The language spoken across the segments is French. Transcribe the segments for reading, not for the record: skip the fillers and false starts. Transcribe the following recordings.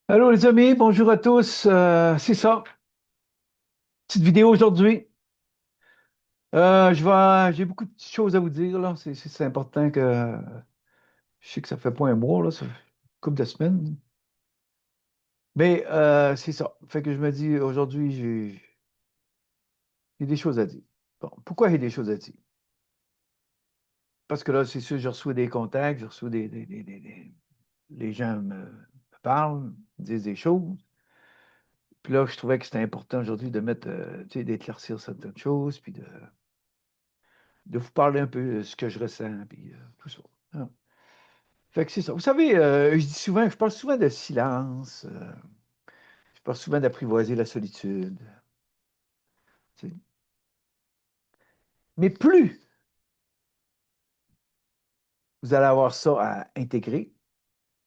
Allô les amis, bonjour à tous. C'est ça, petite vidéo aujourd'hui. J'ai beaucoup de choses à vous dire là. C'est important que je sais que ça fait pas un mois là, ça fait une couple de semaines. Mais c'est ça. Fait que je me dis aujourd'hui j'ai des choses à dire. Bon, pourquoi j'ai des choses à dire? Parce que là, c'est sûr, je reçois des contacts, je reçois les gens me parlent, me disent des choses. Puis là, je trouvais que c'était important aujourd'hui de mettre, tu sais, d'éclaircir certaines choses, puis de vous parler un peu de ce que je ressens, puis tout ça. Ah. Fait que c'est ça. Vous savez, je parle souvent de silence, je parle souvent d'apprivoiser la solitude. Tu sais. Mais plus vous allez avoir ça à intégrer,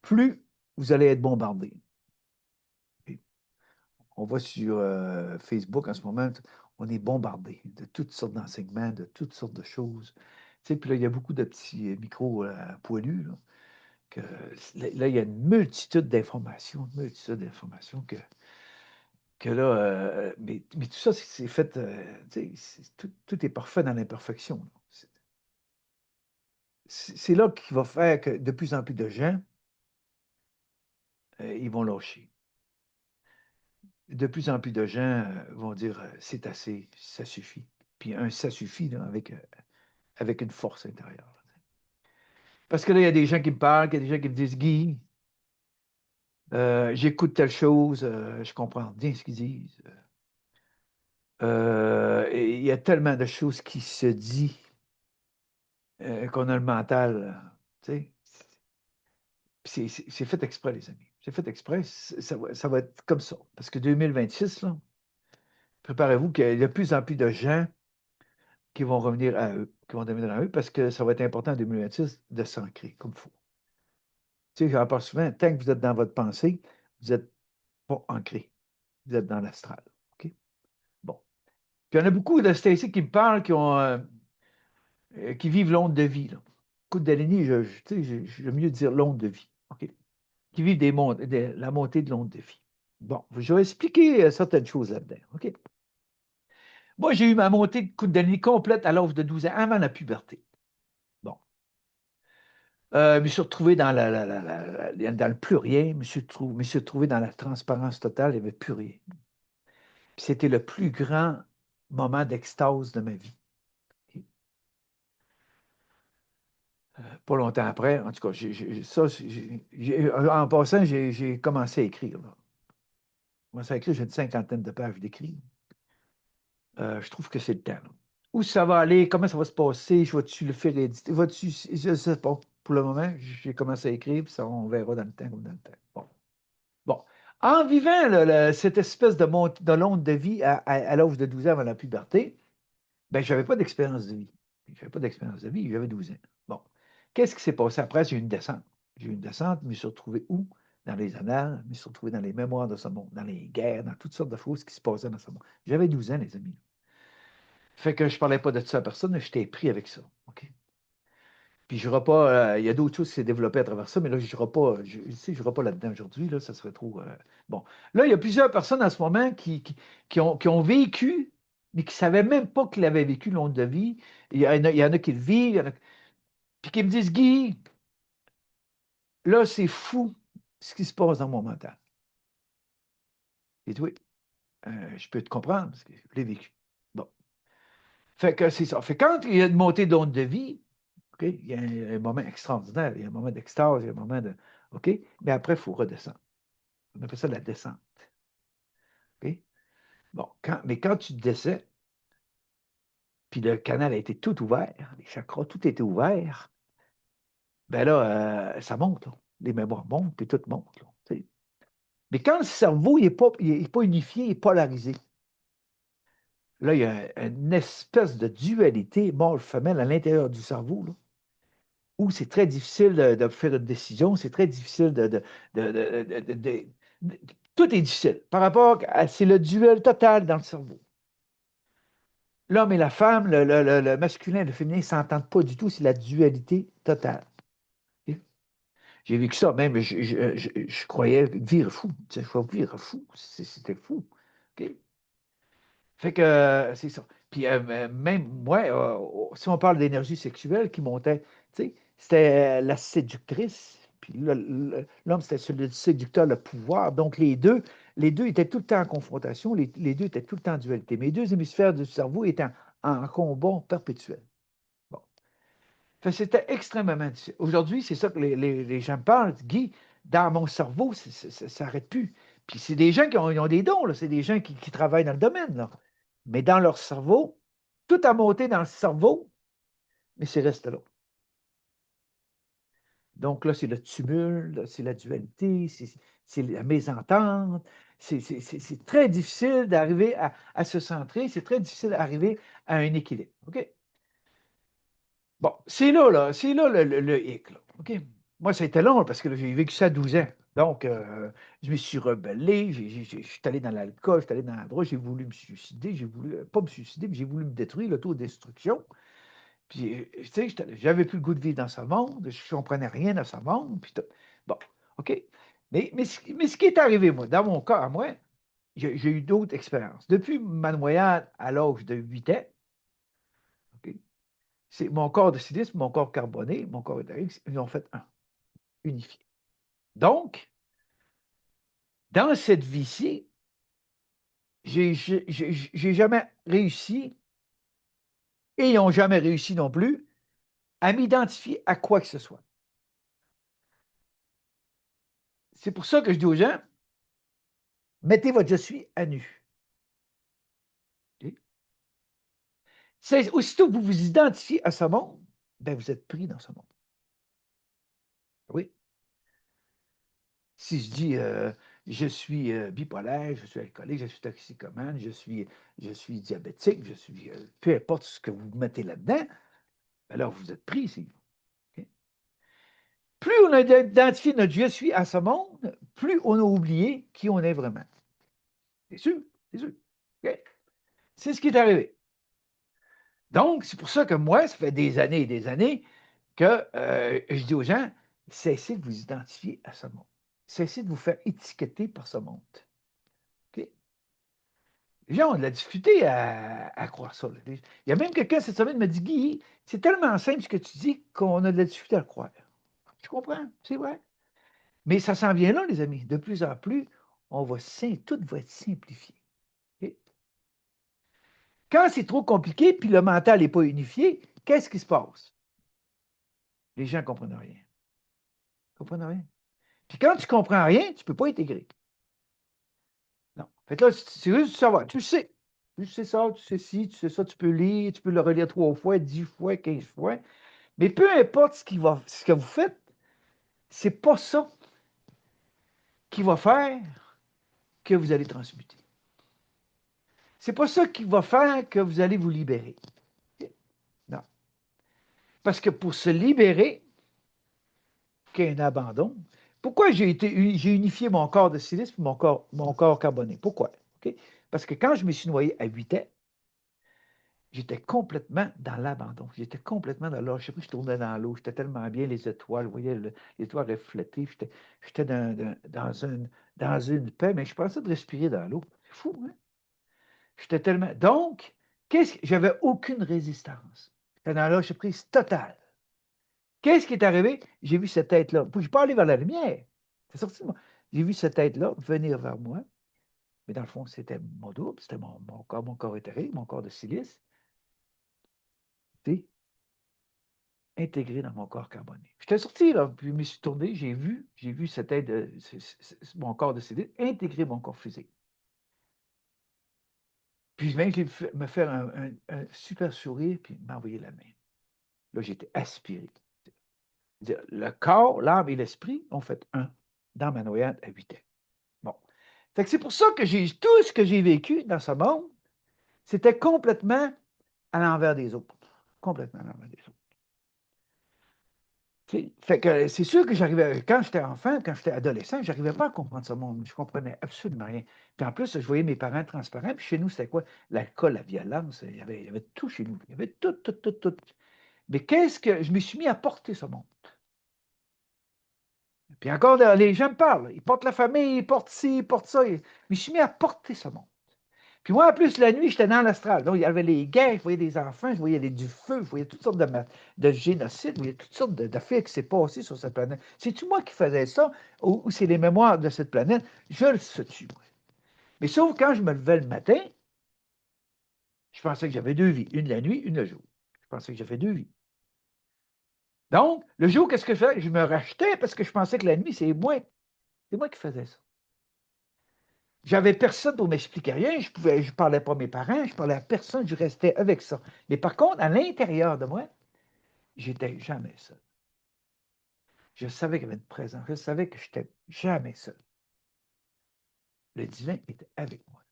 plus vous allez être bombardé. Et on voit sur Facebook en ce moment, on est bombardé de toutes sortes d'enseignements, de toutes sortes de choses. Tu sais, puis là, il y a beaucoup de petits micros poilus, là, que, là, il y a une multitude d'informations que là, mais tout ça, c'est fait, tu sais, tout est parfait dans l'imperfection. C'est là qu'il va faire que de plus en plus de gens, ils vont lâcher. De plus en plus de gens vont dire, c'est assez, ça suffit. Puis un ça suffit là, avec une force intérieure. Parce que là, il y a des gens qui me parlent, il y a des gens qui me disent, Guy, j'écoute telle chose, je comprends bien ce qu'ils disent. Et il y a tellement de choses qui se disent qu'on a le mental, tu sais. C'est fait exprès, les amis. C'est fait exprès. Ça va être comme ça. Parce que 2026, là, préparez-vous qu'il y a de plus en plus de gens qui vont revenir à eux, qui vont devenir à eux, parce que ça va être important en 2026 de s'ancrer comme il faut. Tu sais, j'en parle souvent, tant que vous êtes dans votre pensée, vous n'êtes pas ancré. Vous êtes dans l'astral. OK? Bon. Puis il y en a beaucoup de Stacy qui me parlent, qui vivent l'onde de vie. Là. Écoute, Delaney, tu sais, j'aime mieux dire l'onde de vie. OK? Qui vivent la montée de l'onde de vie. Bon, je vais expliquer certaines choses là-dedans. OK? Moi, j'ai eu ma montée de Kundalini complète à l'âge de 12 ans, avant la puberté. Bon. Je me suis retrouvé dans le plus rien, me suis retrouvé dans la transparence totale, il n'y avait plus rien. Puis c'était le plus grand moment d'extase de ma vie. OK? Pas longtemps après, en tout cas, en passant, j'ai commencé à écrire. Là. J'ai commencé à écrire, j'ai une cinquantaine de pages d'écrits. Je trouve que c'est le temps. Là. Où ça va aller? Comment ça va se passer? Je vais-tu le faire éditer? Je ne sais pas. Pour le moment, j'ai commencé à écrire, puis ça, on verra dans le temps ou dans le temps. Bon. Bon. En vivant cette espèce de l'onde de vie à l'âge de 12 ans avant la puberté, ben, je n'avais pas d'expérience de vie. Je n'avais pas d'expérience de vie, j'avais 12 ans. Bon. Qu'est-ce qui s'est passé après? J'ai eu une descente. J'ai eu une descente, je me suis retrouvé où? Dans les annales, je me suis retrouvé dans les mémoires de ce monde, dans les guerres, dans toutes sortes de choses qui se passaient dans ce monde. J'avais 12 ans, les amis. Fait que je ne parlais pas de ça à personne, mais j'étais pris avec ça. OK? Puis je ne pas. Il y a d'autres choses qui s'est développées à travers ça, mais là, je ne pas, je pas là-dedans aujourd'hui, là, ça serait trop. Bon. Là, il y a plusieurs personnes en ce moment qui ont vécu, mais qui ne savaient même pas qu'ils avaient vécu l'onde de vie. Il y en a qui le vivent, puis qui me disent, Guy, là, c'est fou ce qui se passe dans mon mental. Et oui, je peux te comprendre, parce que je l'ai vécu. Bon. Fait que c'est ça. Fait que quand il y a une montée d'onde de vie, OK? Il y a un moment extraordinaire, il y a un moment d'extase, il y a un moment de. OK? Mais après, il faut redescendre. On appelle ça la descente. OK? Bon, mais quand tu descends, puis le canal a été tout ouvert, les chakras, tout était ouvert, ben là, ça monte. Là. Les mémoires montent, puis tout monte. Là, tu sais. Mais quand le cerveau est pas unifié, il est polarisé, là, il y a une espèce de dualité mâle-femelle à l'intérieur du cerveau, là, où c'est très difficile de faire une décision, c'est très difficile de- de- de- de- de- de- tout est difficile par rapport à, c'est le duel total dans le cerveau. L'homme et la femme, le masculin et le féminin ne s'entendent pas du tout, c'est la dualité totale. OK? J'ai vécu ça, même, je croyais vivre fou. Tu sais, je vais vivre fou. C'était fou. OK? Fait que c'est ça. Puis même moi, si on parle d'énergie sexuelle qui montait, tu sais, c'était la séductrice, puis l'homme, c'était le séducteur, le pouvoir. Donc les deux étaient tout le temps en confrontation, les deux étaient tout le temps en dualité. Mes deux hémisphères du cerveau étaient en combat perpétuel. Bon. Fait que c'était extrêmement difficile. Aujourd'hui, c'est ça que les gens me parlent. Guy, dans mon cerveau, ça n'arrête plus. Puis c'est des gens qui ont, ils ont des dons, là. C'est des gens qui travaillent dans le domaine, là. Mais dans leur cerveau, tout a monté dans le cerveau, mais c'est resté là. Donc là, c'est le tumulte, c'est la dualité, c'est la mésentente. C'est très difficile d'arriver à se centrer, c'est très difficile d'arriver à un équilibre. OK? Bon, c'est là le hic, là. OK? Moi, ça a été long parce que j'ai vécu ça à 12 ans. Donc, je me suis rebellé, je suis allé dans l'alcool, je suis allé dans la drogue, j'ai voulu me suicider, j'ai voulu, pas me suicider, mais j'ai voulu me détruire, l'autodestruction. Puis, tu sais, j'avais plus le goût de vivre dans ce monde, je ne comprenais rien dans ce monde. Puis bon, OK. Mais ce qui est arrivé, moi, dans mon cas, à moi, j'ai eu d'autres expériences. Depuis ma noyade à l'âge de 8 ans, OK, c'est mon corps de silice, mon corps carboné, mon corps éthérique, ils ont fait un, unifié. Donc, dans cette vie-ci, j'ai jamais réussi, et ils n'ont jamais réussi non plus, à m'identifier à quoi que ce soit. C'est pour ça que je dis aux gens, mettez votre je suis à nu. Okay? Aussitôt que vous vous identifiez à ce monde, ben vous êtes pris dans ce monde. Oui. Si je dis je suis bipolaire, je suis alcoolique, je suis toxicomane, je suis diabétique, peu importe ce que vous mettez là-dedans, alors vous êtes pris ici. Okay? Plus on a identifié notre je suis à ce monde, plus on a oublié qui on est vraiment. C'est sûr, c'est sûr. Okay? C'est ce qui est arrivé. Donc, c'est pour ça que moi, ça fait des années et des années que je dis aux gens, cessez de vous identifier à ce monde. Cessez de vous faire étiqueter par ce monde. Okay? Les gens ont de la difficulté à croire ça. Là. Il y a même quelqu'un cette semaine qui m'a dit, Guy, c'est tellement simple ce que tu dis qu'on a de la difficulté à le croire. Je comprends, c'est vrai. Mais ça s'en vient là, les amis. De plus en plus, tout va être simplifié. Okay? Quand c'est trop compliqué, puis le mental n'est pas unifié, qu'est-ce qui se passe? Les gens ne comprennent rien. Ils ne comprennent rien. Puis quand tu ne comprends rien, tu ne peux pas intégrer. Non. Fait que là, c'est juste de savoir. Tu le sais. Tu sais ça, tu sais ci, tu sais ça, tu peux lire, tu peux le relire 3 fois, 10 fois, 15 fois. Mais peu importe ce que vous faites, c'est pas ça qui va faire que vous allez transmuter. C'est pas ça qui va faire que vous allez vous libérer. Non. Parce que pour se libérer, qu'il y a un abandon, pourquoi j'ai unifié mon corps de silice et mon corps carboné? Pourquoi? Okay? Parce que quand je me suis noyé à 8 ans, j'étais complètement dans l'abandon. J'étais complètement dans l'eau. Je sais pas, je tournais dans l'eau. J'étais tellement bien, les étoiles. Vous voyez, les étoiles reflétées. J'étais dans une paix, mais je pensais de respirer dans l'eau. C'est fou, hein? J'étais tellement. Donc, j'avais aucune résistance. J'étais dans l'âge prise totale. Qu'est-ce qui est arrivé? J'ai vu cette tête-là. Je ne suis pas allé vers la lumière. C'est sorti de moi. J'ai vu cette tête-là venir vers moi. Mais dans le fond, c'était mon double, c'était mon corps éthérique, mon corps de silice. Intégré dans mon corps carboné. J'étais sorti, là, puis je me suis tourné, j'ai vu cette aide, mon corps de cellule intégrer mon corps physique. Puis même, j'ai me faire un super sourire, puis m'envoyer la main. Là, j'étais aspiré. Le corps, l'âme et l'esprit ont fait un dans ma noyade à 8 ans. Bon. Fait que c'est pour ça que tout ce que j'ai vécu dans ce monde, c'était complètement à l'envers des autres. Complètement à l'envers des autres. Fait que c'est sûr que j'arrivais, quand j'étais enfant, quand j'étais adolescent, j'arrivais pas à comprendre ce monde. Je comprenais absolument rien. Puis en plus, je voyais mes parents transparents. Puis chez nous, c'était quoi? L'alcool, la violence. Il y avait tout chez nous. Il y avait tout, tout, tout, tout. Mais qu'est-ce que je me suis mis à porter ce monde? Puis encore, les gens me parlent. Ils portent la famille, ils portent ci, ils portent ça. Mais je suis mis à porter ce monde. Puis moi, en plus, la nuit, j'étais dans l'astral. Donc, il y avait les guerres, je voyais des enfants, je voyais du feu, je voyais toutes sortes de génocides, je voyais toutes sortes de faits qui s'est passé sur cette planète. C'est-tu moi qui faisais ça ou c'est les mémoires de cette planète? Je le sais-tu, moi. Mais sauf quand je me levais le matin, je pensais que j'avais deux vies, une la nuit, une le jour. Je pensais que j'avais deux vies. Donc, le jour, qu'est-ce que je faisais? Je me rachetais parce que je pensais que la nuit, c'est moi. C'est moi qui faisais ça. J'avais personne pour m'expliquer rien. Je parlais pas à mes parents, je parlais à personne, je restais avec ça. Mais par contre, à l'intérieur de moi, j'étais jamais seul. Je savais qu'il y avait une présence. Je savais que je n'étais jamais seul. Le divin était avec moi.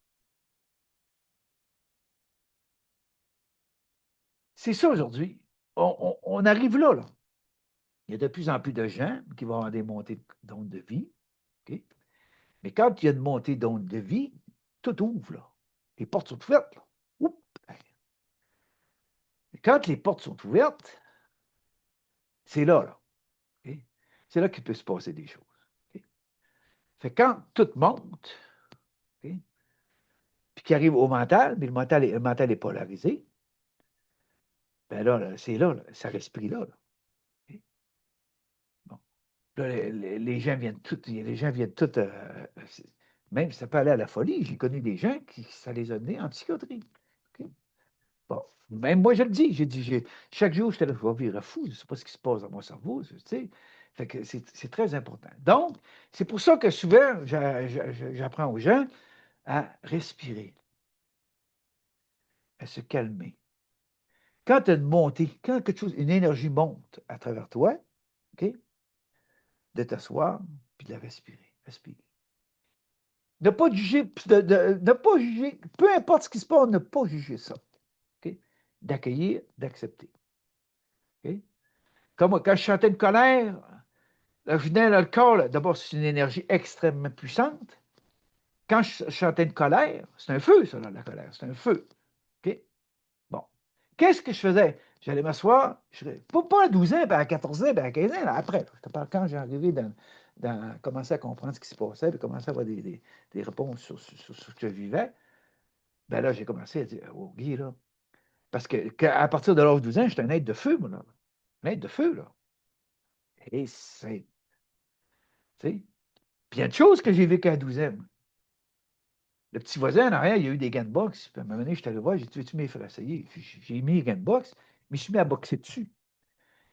C'est ça aujourd'hui. On arrive là, là. Il y a de plus en plus de gens qui vont avoir des montées d'ondes de vie. OK? Mais quand il y a une montée d'ondes de vie, tout ouvre, là. Les portes sont ouvertes, là. Oups! Et quand les portes sont ouvertes, c'est là, là. OK? C'est là qu'il peut se passer des choses. OK? Fait que quand tout monte, OK? Puis qu'il arrive au mental, mais le mental est polarisé, ben là, c'est là, ça respire là. OK? Bon. Là, les gens viennent tout, même ça peut aller à la folie. J'ai connu des gens qui ça les a menés en psychiatrie. OK? Bon, même moi, je le dis, chaque jour, j'étais là, je vais virer fou, je ne sais pas ce qui se passe dans mon cerveau, tu sais. Fait que c'est très important. Donc, c'est pour ça que souvent, j'apprends aux gens à respirer, à se calmer. Quand tu as une montée, quand quelque chose, une énergie monte à travers toi, OK, de t'asseoir, puis de la respirer. Respirer. Ne pas juger, ne pas juger, peu importe ce qui se passe, ne pas juger ça. OK? D'accueillir, d'accepter. OK? Comme quand je chantais une colère, là, je venais dans le corps, d'abord, c'est une énergie extrêmement puissante. Quand je chantais une colère, c'est un feu, ça, là, la colère, c'est un feu. OK? Bon. Qu'est-ce que je faisais? J'allais m'asseoir, pas à 12 ans, puis à 14 ans, puis à 15 ans, là, après. Je te parle quand j'ai arrivé commencer à comprendre ce qui se passait, puis commencer à avoir des réponses sur ce que je vivais. Ben là, j'ai commencé à dire, oh, Guy, là. Parce qu'à partir de l'âge de 12 ans, j'étais un être de feu, moi, là. Un être de feu, là. Et c'est. Tu sais. Puis il y a une chose que j'ai vécu à 12 ans. Le petit voisin en arrière, il y a eu des gants de boxe. Puis à un moment donné, je suis allé voir, j'ai dit, veux-tu me les faire essayer? J'ai mis les gants de boxe, mais je suis mis à boxer dessus.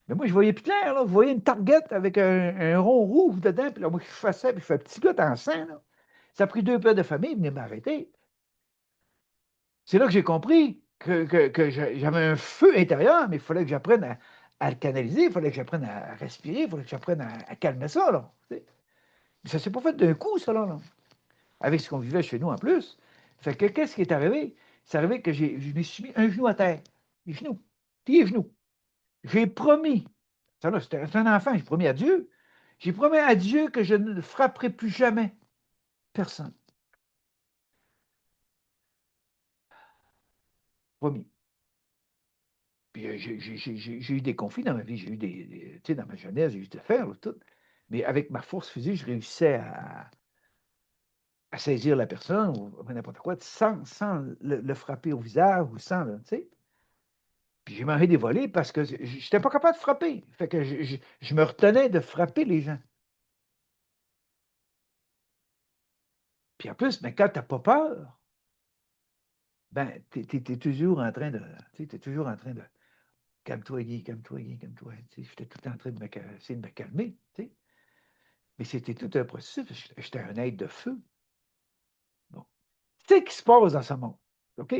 Mais moi, je voyais plus clair, là. Je voyais une target avec un rond rouge dedans, puis là, moi, je faisais, puis je fais un petit gars en sang, là. Ça a pris deux pères de famille, ils venaient m'arrêter. C'est là que j'ai compris que j'avais un feu intérieur, mais il fallait que j'apprenne à le canaliser, il fallait que j'apprenne à respirer, il fallait que j'apprenne à calmer ça, là. Mais ça ne s'est pas fait d'un coup, ça, là. Avec ce qu'on vivait chez nous en plus. Fait que qu'est-ce qui est arrivé? C'est arrivé que je me suis mis un genou à terre. Les genoux. Les genoux. J'ai promis. Ça, là, c'était un enfant, j'ai promis à Dieu. J'ai promis à Dieu que je ne frapperai plus jamais personne. Promis. Puis j'ai eu des conflits dans ma vie, j'ai eu tu sais, dans ma jeunesse, j'ai eu des affaires, là, tout. Mais avec ma force physique, je réussissais à saisir la personne ou n'importe quoi, sans le frapper au visage ou sans, tu sais. Puis j'ai mangé des volets parce que je n'étais pas capable de frapper. Fait que je me retenais de frapper les gens. Puis en plus, mais quand tu n'as pas peur, ben, tu es, toujours en train de. Tu es toujours en train de. Calme-toi, Guy, calme-toi, Guy, calme-toi. J'étais tout le temps en train essayer de me calmer. Tu sais. Mais c'était tout un processus. J'étais un être de feu. Bon. C'est ce qui se passe dans ce monde. OK?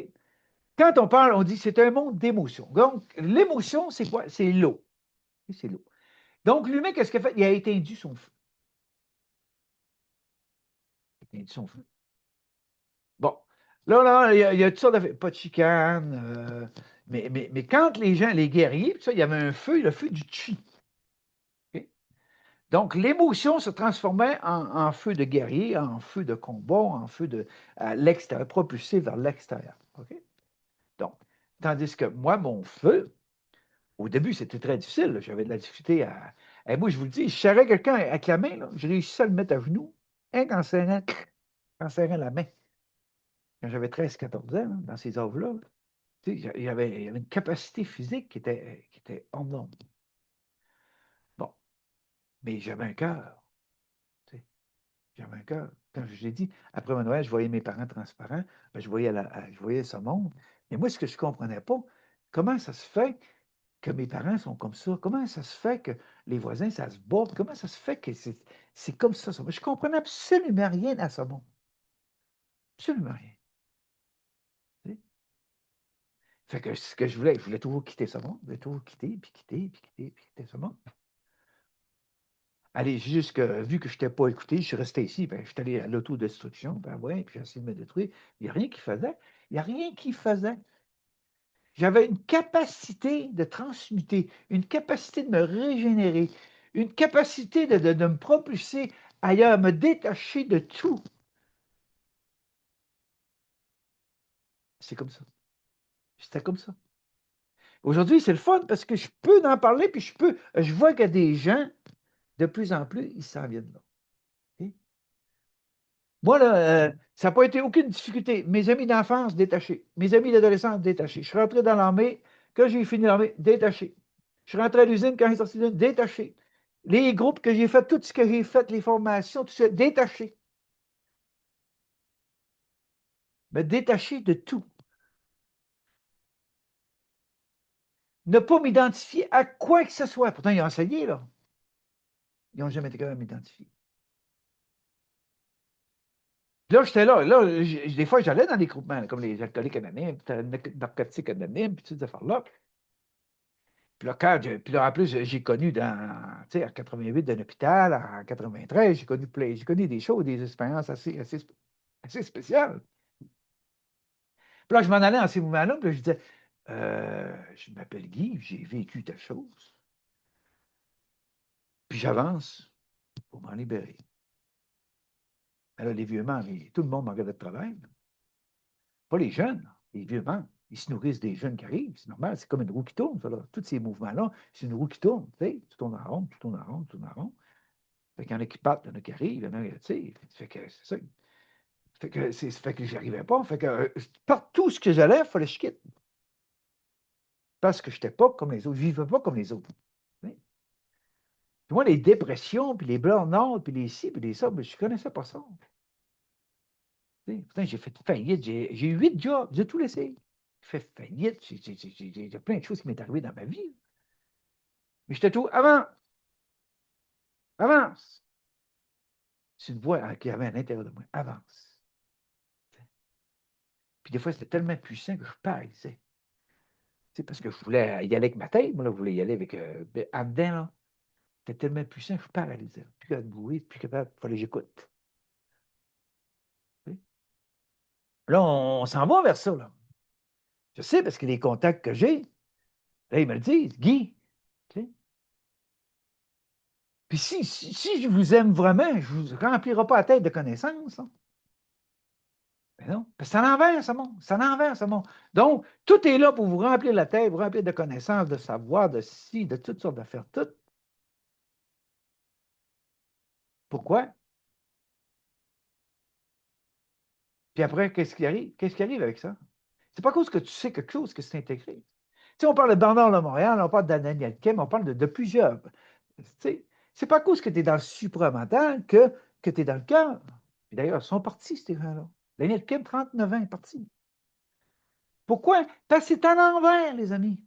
Quand on parle, on dit c'est un monde d'émotions. Donc, l'émotion, c'est quoi? C'est l'eau. C'est l'eau. Donc, l'humain, qu'est-ce qu'il a fait? Il a éteint son feu. Il a éteint son feu. Bon. Là, il y a toutes sortes de. Pas de chicane. Mais quand les gens, les guerriers, ça, il y avait un feu, le feu du chi. OK? Donc, l'émotion se transformait en feu de guerrier, en feu de combat, en feu à l'extérieur, propulsé vers l'extérieur. OK? Donc, tandis que moi, mon feu, au début, c'était très difficile. J'avais de la difficulté Et moi, je vous le dis, je serrais quelqu'un avec la main, là, je réussissais à le mettre à genoux, hein, en serrant la main. Quand j'avais 13-14 ans, là, dans ces âges-là, tu sais, il y avait une capacité physique qui était hors norme. Bon, mais j'avais un cœur, tu sais, j'avais un cœur. Quand je l'ai dit, après mon Noël, je voyais mes parents transparents, ben, je voyais ce monde. Mais moi, ce que je ne comprenais pas, comment ça se fait que mes parents sont comme ça? Comment ça se fait que les voisins, ça se bat? Comment ça se fait que c'est comme ça? Je ne comprenais absolument rien à ce monde. Absolument rien. Tu sais. Fait que ce que je voulais toujours quitter ce monde. Je voulais toujours quitter, puis quitter, puis quitter, puis quitter ce monde. Allez, juste que, vu que je n'étais pas écouté, je suis resté ici, ben, je suis allé à l'autodestruction, ben ouais, puis j'ai essayé de me détruire. Il n'y a rien qui faisait. Il n'y a rien qui faisait. J'avais une capacité de transmuter, une capacité de me régénérer, une capacité de me propulser ailleurs, me détacher de tout. C'est comme ça. C'était comme ça. Aujourd'hui, c'est le fun parce que je peux en parler, puis je vois qu'il y a des gens, de plus en plus, ils s'en viennent là. OK? Moi, là, ça n'a pas été aucune difficulté. Mes amis d'enfance, détachés. Mes amis d'adolescence, détachés. Je suis rentré dans l'armée. Quand j'ai fini l'armée, détaché. Je suis rentré à l'usine quand j'ai sorti de l'usine, détaché. Les groupes que j'ai fait, tout ce que j'ai fait, les formations, tout ça, détaché. Mais détaché de tout. Ne pas m'identifier à quoi que ce soit. Pourtant, ils ont essayé, là. Ils n'ont jamais été capables de m'identifier. Là, j'étais là. Là, des fois, j'allais dans des groupements, là, comme les alcooliques anonymes, narcotiques anonymes, puis toutes ces affaires-là. Puis là, puis là, en plus, j'ai connu tu sais, en 88 d'un hôpital, en 93, j'ai connu des choses, des expériences assez spéciales. Puis là, je m'en allais dans ces mouvements-là, puis là, je disais, je m'appelle Guy, j'ai vécu telle chose, puis j'avance pour m'en libérer. Alors, les vieux membres, tout le monde m'en regardait de travail. Pas les jeunes, les vieux membres. Ils se nourrissent des jeunes qui arrivent. C'est normal, c'est comme une roue qui tourne. Ça, là. Tous ces mouvements-là, c'est une roue qui tourne. Tu sais, tu tournes en rond, tu tournes en rond, tu tournes en rond. Fait qu'il y en a qui partent, il y en a qui arrivent, il y en a, tu sais. Fait que c'est ça. Fait que j'y arrivais pas. Fait que partout ce que j'allais, il fallait que je quitte. Parce que je n'étais pas comme les autres. Je ne vivais pas comme les autres. Tu sais. Puis moi, les dépressions, puis les burn-out, puis les ci, puis les ça, ben, je ne connaissais pas ça. Tu sais. Pourtant, j'ai fait faillite. J'ai eu 8 jobs. J'ai tout laissé. J'ai fait faillite. Il y a plein de choses qui m'est arrivé dans ma vie. Mais j'étais tout. Avance! Avance! C'est une voix qui avait à l'intérieur de moi. Avance. Puis des fois, c'était tellement puissant que je paralysais. Tu sais, parce que je voulais y aller avec ma tête. Moi, là, je voulais y aller avec. En dedans, là, c'était tellement puissant que je paralysais. Plus capable de bouger, plus capable. Il fallait que j'écoute. Tu sais. Là, on s'en va vers ça. Là. Je sais parce que les contacts que j'ai, là, ils me le disent. Guy. Tu sais. Puis si je vous aime vraiment, je ne vous remplirai pas la tête de connaissances. Hein. Mais non, parce que c'est à l'envers, ce monde. C'est à l'envers, ce monde. Donc, tout est là pour vous remplir la tête, vous remplir de connaissances, de savoir, de ci, de toutes sortes d'affaires, toutes. Pourquoi? Puis après, qu'est-ce qui arrive? Qu'est-ce qui arrive avec ça? C'est pas à cause que tu sais quelque chose que c'est intégré. Tu sais, on parle de Bernard de Montréal, on parle d'Ananiel Kim, on parle de plusieurs. Tu sais, c'est pas à cause que tu es dans le supramental que tu es dans le cœur. D'ailleurs, ils sont partis, ces gens-là. Daniel Kim, 39 ans, est parti. Pourquoi? Parce que c'est à l'envers, les amis.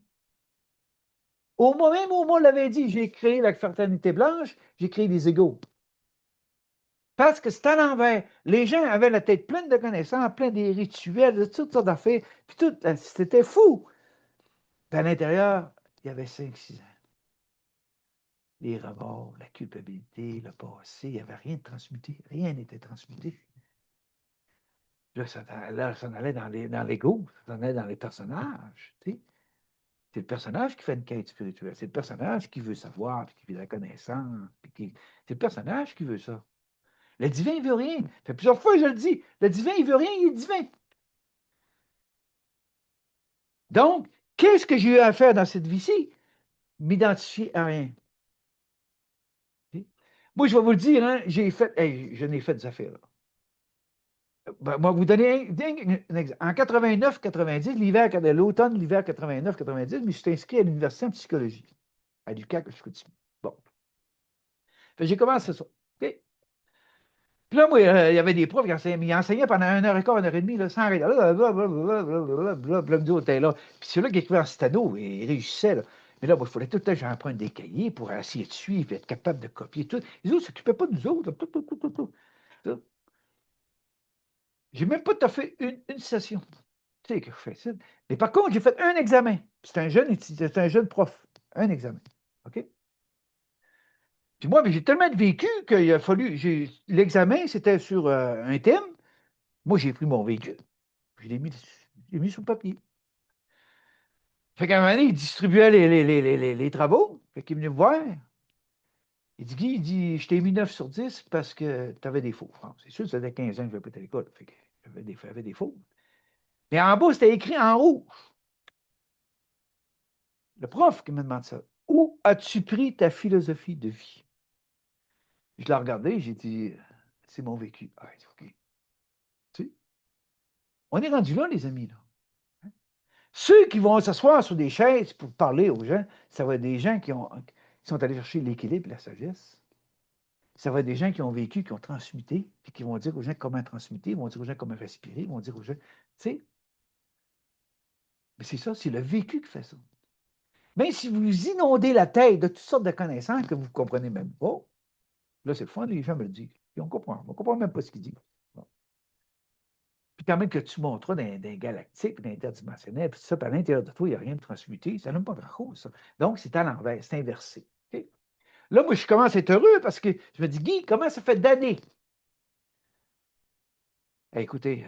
Même au moment, on l'avait dit, j'ai créé la fraternité blanche, j'ai créé des égaux. Parce que c'est à l'envers. Les gens avaient la tête pleine de connaissances, plein des rituels, de toutes sortes d'affaires, puis tout, c'était fou. Puis à l'intérieur, il y avait 5-6 ans. Les remords, la culpabilité, le passé, il n'y avait rien de transmuté. Rien n'était transmuté. Là, ça en allait dans l'ego, ça en allait dans les personnages. Tu sais. C'est le personnage qui fait une quête spirituelle. C'est le personnage qui veut savoir, puis qui veut la connaissance. C'est le personnage qui veut ça. Le divin, il veut rien. Ça fait plusieurs fois que je le dis. Le divin, il veut rien, il est divin. Donc, qu'est-ce que j'ai eu à faire dans cette vie-ci? M'identifier à rien. Moi, je vais vous le dire, hein, je n'ai fait des affaires, là. Ben, moi, vous donner un exemple. En 89-90, l'automne, l'hiver 89-90, je me suis inscrit à l'université en psychologie, à l'UQAC, je continue. Bon. Fait que j'ai commencé ça. OK? Puis là, moi, il y avait des profs qui enseignaient, mais ils enseignaient pendant 1h15, 1h30, là, sans arrêt. Blablabla, me dit, oh, t'es là. Puis c'est là qu'il écrivait en stano, et il réussissait, là. Mais là, moi, il fallait tout le temps que j'emprunte des cahiers pour essayer de suivre, être capable de copier tout. Les autres ne s'occupaient pas de nous autres. Tout, tout, tout, tout, tout. Ça. J'ai même pas fait une session. Tu sais que je fais ça. Mais par contre, j'ai fait un examen. C'est un jeune prof. Un examen. OK? Puis moi, j'ai tellement de vécu qu'il a fallu. L'examen, c'était sur un thème. Moi, j'ai pris mon vécu. Je l'ai mis sur le papier. Fait qu'à un moment donné, il distribuait les travaux. Fait qu'il est venu me voir. Il dit, Guy, il dit, je t'ai mis 9 sur 10 parce que tu avais des faux. Ah, c'est sûr, ça faisait 15 ans que je n'avais pas été à l'école. Fait que j'avais des faux. Mais en bas, c'était écrit en rouge. Le prof qui me demande ça. Où as-tu pris ta philosophie de vie? Je l'ai regardé, j'ai dit, c'est mon vécu. Ah, OK. Tu sais, on est rendu là, les amis. Là. Ceux qui vont s'asseoir sur des chaises pour parler aux gens, ça va être des gens qui sont allés chercher l'équilibre et la sagesse. Ça va être des gens qui ont vécu, qui ont transmuté, puis qui vont dire aux gens comment transmuter, ils vont dire aux gens comment respirer, ils vont dire aux gens, tu sais, mais c'est ça, c'est le vécu qui fait ça. Même si vous inondez la tête de toutes sortes de connaissances que vous ne comprenez même pas, là, c'est le fun, les gens me le disent. Puis on comprend. On ne comprend même pas ce qu'ils disent. Bon. Puis quand même que tu montres d'un galactique, d'interdimensionnel, puis ça, puis à l'intérieur de toi, il n'y a rien de transmuté, ça n'a même pas grand-chose, ça. Donc, c'est à l'envers, c'est inversé. Okay? Là, moi, je commence à être heureux parce que je me dis, Guy, comment ça fait d'années? Écoutez,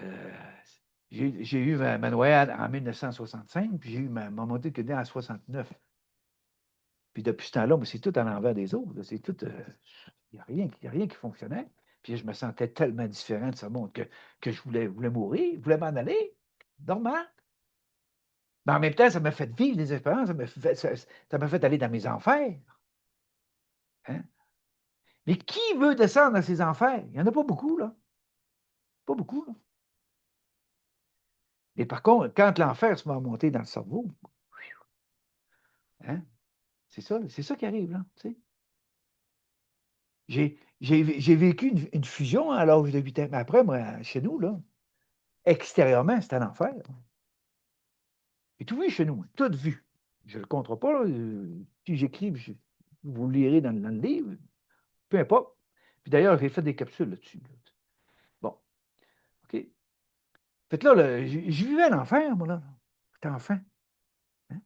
j'ai eu ma noyade en 1965, puis j'ai eu ma montée de en 69. Puis depuis ce temps-là, moi, c'est tout à l'envers des autres. C'est tout. Il n'y a rien qui fonctionnait. Puis je me sentais tellement différent de ce monde que je voulais mourir, je voulais m'en aller. Normal. Mais en même temps, ça m'a fait vivre des expériences, ça m'a fait aller dans mes enfers. Hein? Mais qui veut descendre dans ces enfers? Il n'y en a pas beaucoup, là. Pas beaucoup, là. Mais par contre, quand l'enfer se met à monter dans le cerveau, hein, c'est ça qui arrive, là. Tu sais. J'ai vécu une fusion à l'âge de 8 ans. Mais après, moi, chez nous, là, extérieurement, c'était un enfer. Et tout vu chez nous, tout vu. Je ne le compterai pas, là. Si j'écris, vous le lirez dans le livre, peu importe. Puis d'ailleurs, j'ai fait des capsules là-dessus. Là. Bon, OK. Fait que là, je vivais l'enfer, moi, là. J'étais enfant. Hein?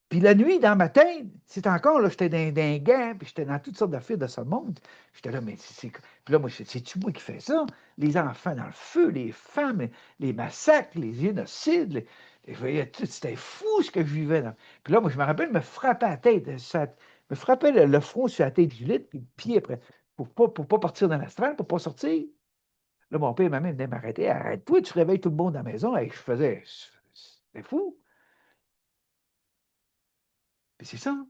Puis la nuit, dans ma tête, c'est encore, là, j'étais dans un gants, puis j'étais dans toutes sortes d'affaires de ce monde. J'étais là, mais c'est. Puis là, moi, c'est-tu moi qui fais ça? Les enfants dans le feu, les femmes, les massacres, les génocides. C'était fou ce que je vivais. Là. Puis là, moi, je me rappelle, me frapper la tête. Me frapper le front sur la tête du lit, puis le pied après, pour pas partir dans l'astral, pour pas sortir. Là, mon père et ma mère venaient m'arrêter. Arrête-toi, tu réveilles tout le monde à la maison. Et je faisais. C'était fou. Puis c'est ça.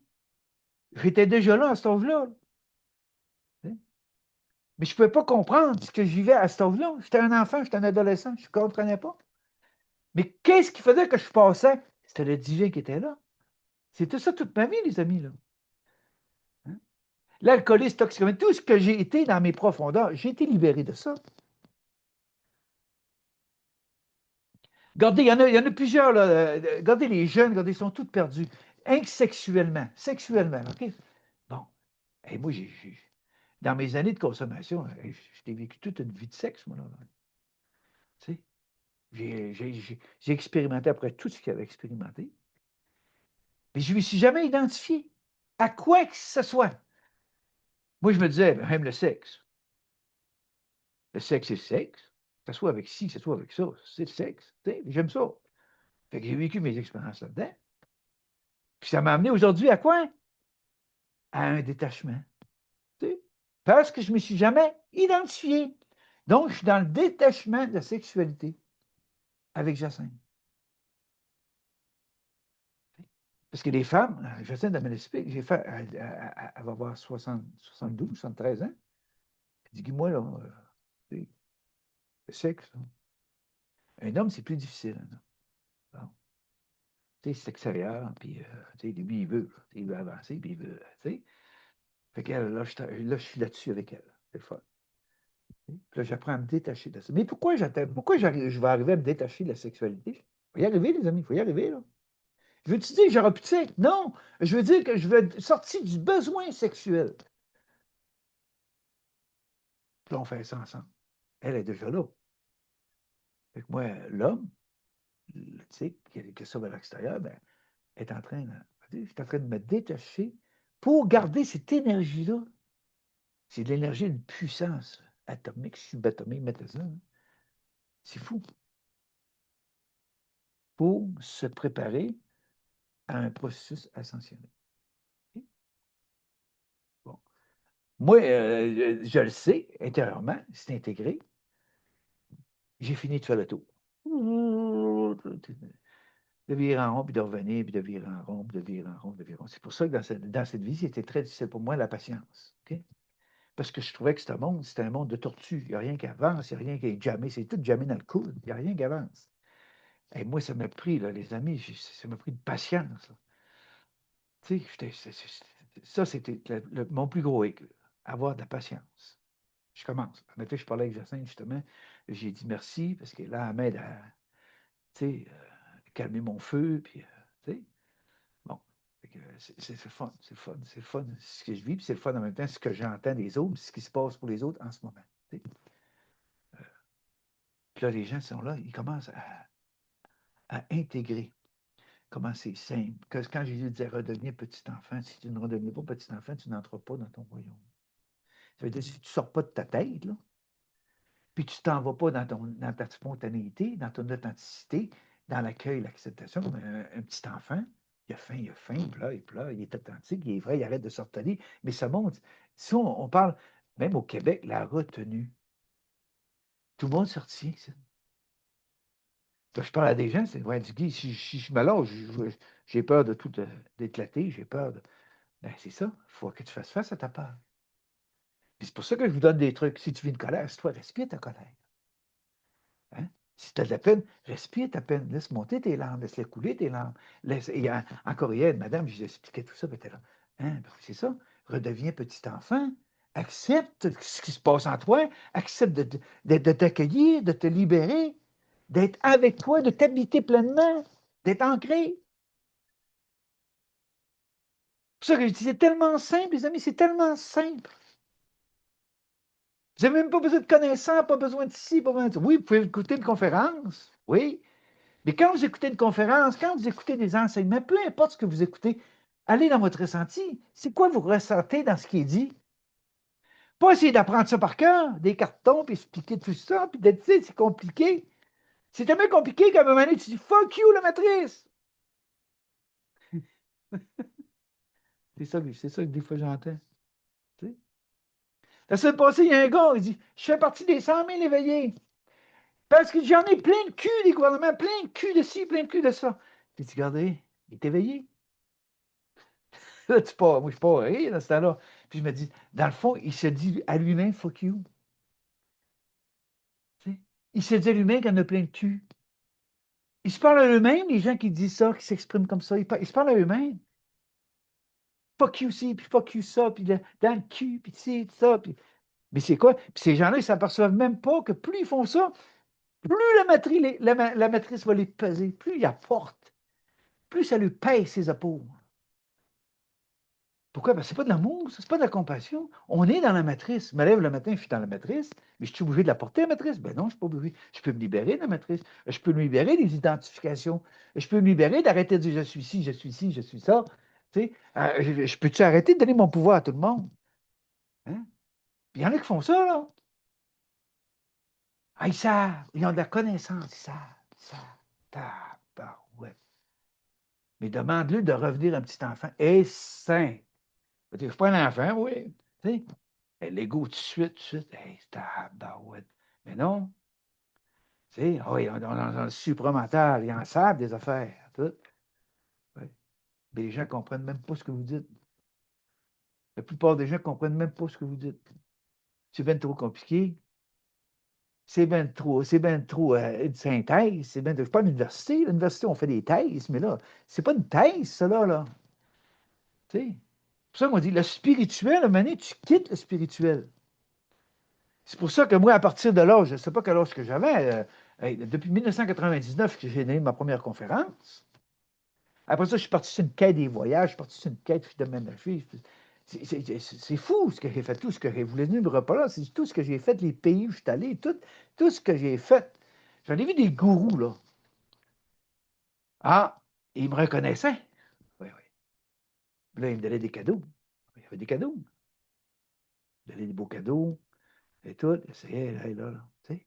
J'étais déjà là à cet âge-là. Hein. Mais je ne pouvais pas comprendre ce que je vivais à cet âge-là. J'étais un enfant, j'étais un adolescent, je ne comprenais pas. Mais qu'est-ce qui faisait que je passais? C'était le divin qui était là. C'était ça toute ma vie, les amis. Là. Hein? L'alcoolisme, toxicomane, tout ce que j'ai été dans mes profondeurs, j'ai été libéré de ça. Regardez, il y en a plusieurs. Là. Regardez les jeunes, regardez, ils sont tous perdus. Sexuellement, OK? Bon. Et moi, dans mes années de consommation, j'ai vécu toute une vie de sexe, moi. Là. Tu sais? J'ai expérimenté après tout ce qu'il avait expérimenté. Mais je ne me suis jamais identifié à quoi que ce soit. Moi, je me disais, même le sexe. Le sexe, c'est le sexe. Que ce soit avec ci, que ce soit avec ça. C'est le sexe. J'aime ça. Fait que j'ai vécu mes expériences là-dedans. Puis ça m'a amené aujourd'hui à quoi? À un détachement. T'sais? Parce que je ne me suis jamais identifié. Donc, je suis dans le détachement de la sexualité avec Jacinthe. Parce que les femmes, Jocelyne de Maléspic, j'ai fait, elle va avoir 60, 72, 73 ans. Elle dit, moi, là, le sexe, là, un homme, c'est plus difficile. Bon. C'est extérieur, puis lui, il veut, il veut avancer, puis il veut, tu sais. Fait qu'elle, là, je suis là-dessus avec elle. C'est le fun. Puis là, j'apprends à me détacher de ça. Mais pourquoi je vais arriver à me détacher de la sexualité? Il faut y arriver, les amis, il faut y arriver, là. Je veux-tu dire que j'aurais plus de sexe? Non! Je veux dire que je veux être sorti du besoin sexuel. Puis là, on fait ça ensemble. Elle est déjà là. Fait que moi, l'homme, tu sais, qui ça vers l'extérieur, ben, est en train, je suis en train de me détacher pour garder cette énergie-là. C'est de l'énergie d'une puissance atomique, subatomique, mettez ça. Hein. C'est fou. Pour se préparer à un processus ascensionnel. Bon. Moi, je le sais, intérieurement, c'est intégré. J'ai fini de faire le tour. De virer en rond, puis de revenir, puis de virer en rond, puis de virer en rond, de virer en rond. C'est pour ça que dans cette vie, c'était très difficile pour moi, la patience. Okay? Parce que je trouvais que c'était un monde de tortue. Il n'y a rien qui avance, il n'y a rien qui est jamais. C'est tout jamais dans le coude. Il n'y a rien qui avance. Et moi, ça m'a pris, là, les amis, ça m'a pris de patience. Là. Tu sais, ça, c'était mon plus gros hic, là, avoir de la patience. Je commence. En effet, je parlais avec Jacinthe, justement. J'ai dit merci, parce que là, elle m'aide à, tu sais, calmer mon feu, puis, tu sais. Bon. C'est fun, c'est fun, c'est fun ce que je vis, puis c'est le fun en même temps ce que j'entends des autres, ce qui se passe pour les autres en ce moment. Tu sais. Puis là, les gens sont là, ils commencent à intégrer comment c'est simple. Quand Jésus disait redevenir petit enfant, si tu ne redeviens pas petit enfant, tu n'entres pas dans ton royaume. Ça veut dire si tu ne sors pas de ta tête, là, puis tu ne t'en vas pas dans ta spontanéité, dans ton authenticité, dans l'accueil, l'acceptation, comme un petit enfant, il a faim, il pleure, il est authentique, il est vrai, il arrête de s'orteler, mais ça monte. Si on parle, même au Québec, la retenue, tout le monde sortit. Quand je parle à des gens, c'est ouais, du Guy, si je me lâche, j'ai peur de tout d'éclater, j'ai peur de. Ben, c'est ça, il faut que tu fasses face à ta peur. Puis c'est pour ça que je vous donne des trucs. Si tu vis une colère, c'est toi, respire ta colère. Hein? Si tu as de la peine, respire ta peine. Laisse monter tes larmes, laisse-les couler tes larmes. Et encore hier, madame, je lui expliquais tout ça, puis elle était là. Hein? Ben, c'est ça. Redeviens petit enfant. Accepte ce qui se passe en toi. Accepte de t'accueillir, de te libérer, d'être avec toi, de t'habiter pleinement, d'être ancré. C'est pour ça que je dis, c'est tellement simple, les amis, c'est tellement simple. Vous n'avez même pas besoin de connaissances, pas besoin de ci, pas besoin de ça. Oui, vous pouvez écouter une conférence, oui, mais quand vous écoutez une conférence, quand vous écoutez des enseignements, peu importe ce que vous écoutez, allez dans votre ressenti. C'est quoi vous ressentez dans ce qui est dit? Pas essayer d'apprendre ça par cœur, des cartons, puis expliquer tout ça, puis d'être, tu sais, c'est compliqué. C'est tellement compliqué qu'à un moment donné, tu dis fuck you, la matrice. C'est ça que des fois j'entends. Tu sais. La semaine passée, il y a un gars, il dit je fais partie des 100 000 éveillés. Parce que j'en ai plein de cul, des gouvernements, plein de cul de ci, plein de cul de ça. Puis tu regardez, il est éveillé. Là, moi, je suis pas rire dans ce temps-là. Puis je me dis, dans le fond, il se dit à lui-même, fuck you. Tu sais? Il se dit à lui-même qu'il en a plein de cul. Ils se parlent à eux-mêmes, les gens qui disent ça, qui s'expriment comme ça. Ils se parlent à eux-mêmes. Fuck you ci, puis fuck you ça, puis dans le cul, puis ci, ça. Puis... Mais c'est quoi? Puis ces gens-là, ils ne s'aperçoivent même pas que plus ils font ça, plus la matrice va les peser, plus ils apportent, plus ça lui pèse ses épaules. Pourquoi? Parce que ce n'est pas de l'amour, ce n'est pas de la compassion. On est dans la matrice. Je me lève le matin, je suis dans la matrice, mais je suis obligé de la porter, la matrice? Ben non, je ne suis pas obligé. Je peux me libérer de la matrice. Je peux me libérer des identifications. Je peux me libérer d'arrêter de dire je suis ci, je suis ci, je suis ça. Tu sais, je peux-tu arrêter de donner mon pouvoir à tout le monde? Hein? Il y en a qui font ça, là. Ah, ils savent, ils ont de la connaissance, ils savent. Tabarouette. Mais demande-lui de revenir un petit enfant. Et sain. Je ne suis pas un enfant, oui. Tu sais, l'ego, tout de suite, hey, tabarouette. Mais non, tu sais, oh, dans le supramental, ils en savent des affaires, tout. Oui. Mais les gens ne comprennent même pas ce que vous dites. La plupart des gens ne comprennent même pas ce que vous dites. C'est bien trop compliqué. C'est bien trop une synthèse. C'est bien, je suis pas à l'université. L'université, on fait des thèses, mais là, c'est pas une thèse, ça, là. Tu sais. C'est pour ça qu'on dit, le spirituel, à un moment donné, tu quittes le spirituel. C'est pour ça que moi, à partir de l'âge, je ne sais pas quel âge que j'avais, depuis 1999 que j'ai donné ma première conférence. Après ça, je suis parti sur une quête des voyages, je suis parti sur une quête de ménager. C'est fou ce que j'ai fait, tout ce que j'ai. Vous voulez venir me repas là, c'est tout ce que j'ai fait, les pays où je suis allé, tout ce que j'ai fait. J'en ai vu des gourous, là. Ah, ils me reconnaissaient. Oui, oui. Puis là, ils me donnaient des cadeaux. Il y avait des cadeaux. Ils me donnaient des beaux cadeaux et tout. C'est là. Tu sais.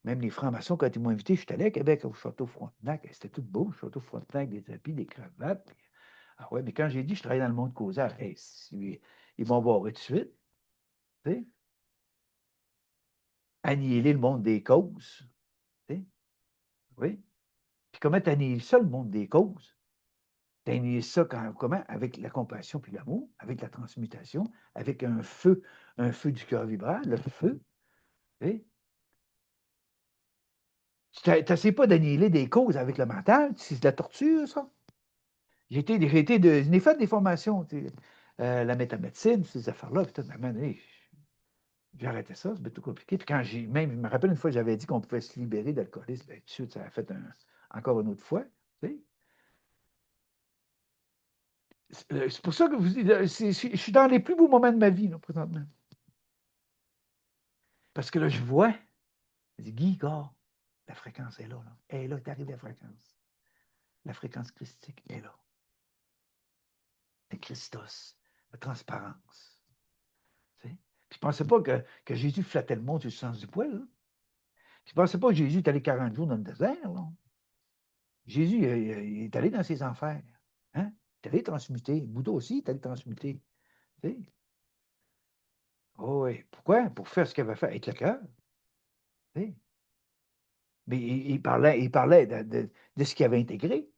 Même les francs-maçons, quand ils m'ont invité, je suis allé à Québec, au Château Frontenac. C'était tout beau, le Château Frontenac, des tapis, des cravates. Ah ouais, mais quand j'ai dit que je travaillais dans le monde causal, hey, ils m'ont barré tout de suite. Tu sais. Annihiler le monde des causes. Tu sais. Oui. Puis comment tu annihiles ça, le monde des causes? Tu annihiles ça comment? Avec la compassion puis l'amour, avec la transmutation, avec un feu du cœur vibrant, le feu. Tu sais. Tu n'essaies pas d'annihiler des causes avec le mental, c'est de la torture, ça. J'ai fait des formations, tu sais, la métamédecine, ces affaires-là, puis tout, mais j'ai arrêté ça, c'est trop compliqué. Puis quand je me rappelle une fois, j'avais dit qu'on pouvait se libérer d'alcoolisme, ben, tout de suite, ça a fait encore une autre fois, tu sais. C'est pour ça que je suis dans les plus beaux moments de ma vie, là, présentement. Parce que là, je vois, je dis, Guy, gars, la fréquence est là, là. Elle est là, t'arrives la fréquence. La fréquence christique est là. C'est Christos, la transparence. Tu sais. Puis je ne pensais pas que Jésus flattait le monde sur le sens du poil. Là. Je ne pensais pas que Jésus est allé 40 jours dans le désert. Là. Jésus il est allé dans ses enfers. Hein? Il est allé transmuter. Bouddha aussi est allé transmuter. Tu sais. Oh, oui. Pourquoi? Pour faire ce qu'il avait fait avec le cœur. Tu sais. Mais il parlait de ce qu'il avait intégré.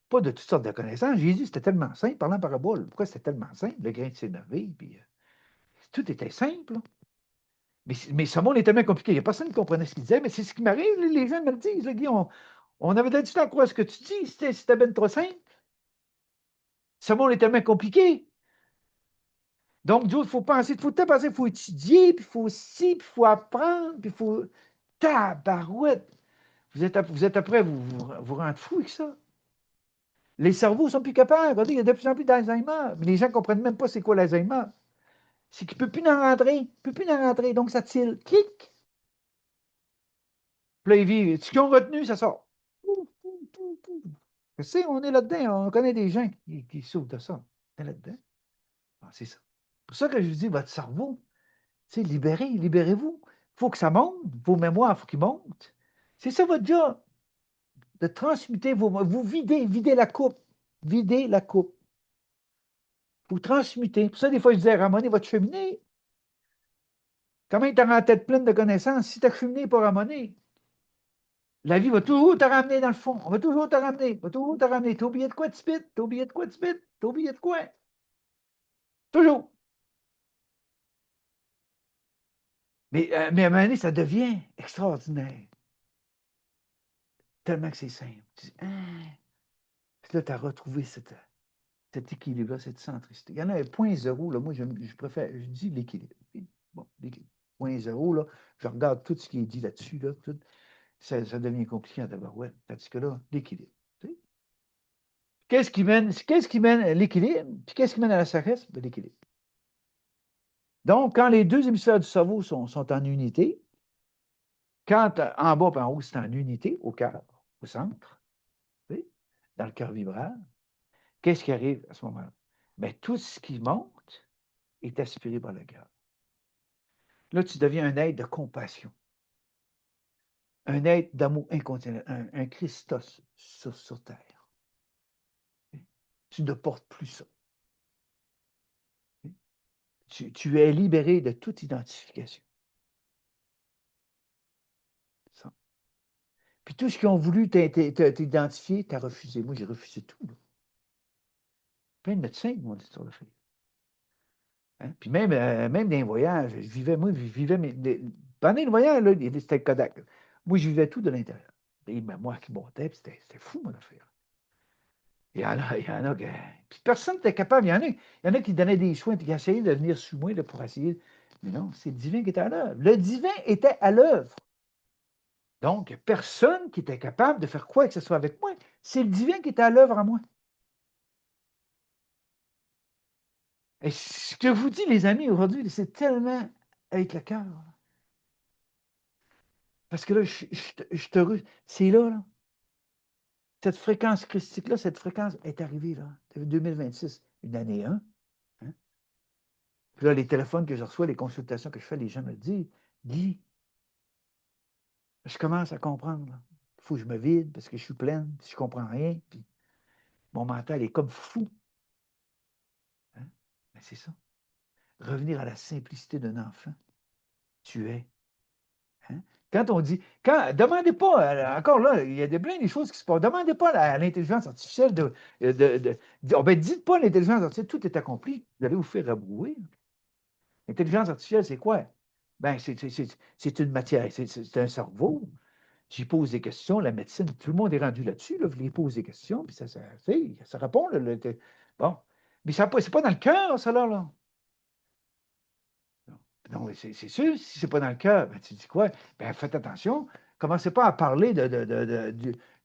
Pas de toutes sortes de connaissances. Jésus, c'était tellement simple, parlant en parabole. Pourquoi c'était tellement simple? Le grain de sénévé, puis tout était simple. Là. Mais ce monde est tellement compliqué. Il n'y a personne qui comprenait ce qu'il disait, mais c'est ce qui m'arrive. Les gens me le disent. Là, Guy, on avait du temps à croire ce que tu dis. C'était bien trop simple. Ce monde est tellement compliqué. Donc, Dieu, il faut penser, il faut étudier, puis il faut aussi, puis il faut apprendre, puis il faut. Tabarouette! Vous êtes après, vous rendre fou avec ça. Les cerveaux sont plus capables. Regardez, il y a de plus en plus d'Alzheimer. Mais les gens ne comprennent même pas c'est quoi l'Alzheimer. C'est qu'il ne peut plus en rentrer. Il ne peut plus en rentrer. Donc, ça tire. Clic! Puis là, ils vivent. Ce qu'ils ont retenu, ça sort. Pouf, pouf, pouf, pouf. Je sais, on est là-dedans. On connaît des gens qui souffrent de ça. On est là-dedans. Ah, c'est ça. C'est pour ça que je vous dis, votre cerveau, libérez-vous. Il faut que ça monte. Vos mémoires, il faut qu'ils montent. C'est ça votre job. De transmuter vous videz la coupe. Videz la coupe. Vous transmutez. Pour ça, des fois, je disais, ramenez votre cheminée. Comment tu as la tête pleine de connaissances si tu as cheminé pour ramener? La vie va toujours te ramener dans le fond. On va toujours te ramener. Va toujours te ramener. T'as oublié de quoi, tu spites? T'as oublié de quoi, tu spites? T'as oublié de quoi? Toujours. Mais à un moment donné, ça devient extraordinaire. Tellement que c'est simple. Tu dis, ah. Puis là, tu as retrouvé cet équilibre-là, cette centricité. Il y en a un point zéro, là. Moi, je préfère, je dis l'équilibre. Bon, l'équilibre. Point zéro, là, je regarde tout ce qui est dit là-dessus, là, ça devient compliqué d'abord. Ouais. Tandis que là, l'équilibre. Tu sais. Qu'est-ce qui mène à l'équilibre? Puis qu'est-ce qui mène à la sagesse? Ben, l'équilibre. Donc, quand les deux hémisphères du cerveau sont en unité, quand en bas et en haut, c'est en unité, au cœur, au centre, tu sais, dans le cœur vibrant, qu'est-ce qui arrive à ce moment-là? Bien, tout ce qui monte est aspiré par le cœur. Là, tu deviens un être de compassion, un être d'amour inconditionnel, un Christos sur terre. Tu ne portes plus ça. Tu es libéré de toute identification. Ça. Puis tout ce qu'ils ont voulu t'identifier, tu as refusé. Moi, j'ai refusé tout. Là. Plein de médecins qui m'ont dit ça, le fait. Hein? Puis même dans les voyages, moi, je vivais pendant les voyages, là, c'était le Kodak. Moi, je vivais tout de l'intérieur. Et ben, moi qui montais, puis c'était fou, mon affaire. Il y en a que. Puis personne n'était capable. Il y en a qui donnaient des soins, puis qui essayaient de venir sous moi là, pour essayer. Mais non, c'est le divin qui était à l'œuvre. Le divin était à l'œuvre. Donc, personne qui était capable de faire quoi que ce soit avec moi. C'est le divin qui était à l'œuvre en moi. Et ce que vous dis, les amis, aujourd'hui, c'est tellement avec le cœur. Parce que là, je te c'est là, là. Cette fréquence christique-là, cette fréquence est arrivée, là. 2026, une année 1. Hein? Puis là, les téléphones que je reçois, les consultations que je fais, les gens me disent, Guy, je commence à comprendre. Il faut que je me vide parce que je suis pleine, puis je comprends rien, puis mon mental est comme fou. Hein? Mais c'est ça. Revenir à la simplicité d'un enfant. Tu es. Hein? Quand on dit, demandez pas, encore là, il y a plein de choses qui se passent. Demandez pas à l'intelligence artificielle dites pas à l'intelligence artificielle, tout est accompli. Vous allez vous faire rabrouer. L'intelligence artificielle, c'est quoi? Ben, c'est une matière, c'est un cerveau. J'y pose des questions, la médecine, tout le monde est rendu là-dessus, là, je les pose des questions, puis ça répond. Bon. Mais c'est pas dans le cœur, ça, là. Non, c'est sûr, si c'est pas dans le cœur, ben, tu dis quoi? Ben, faites attention. Commencez pas à parler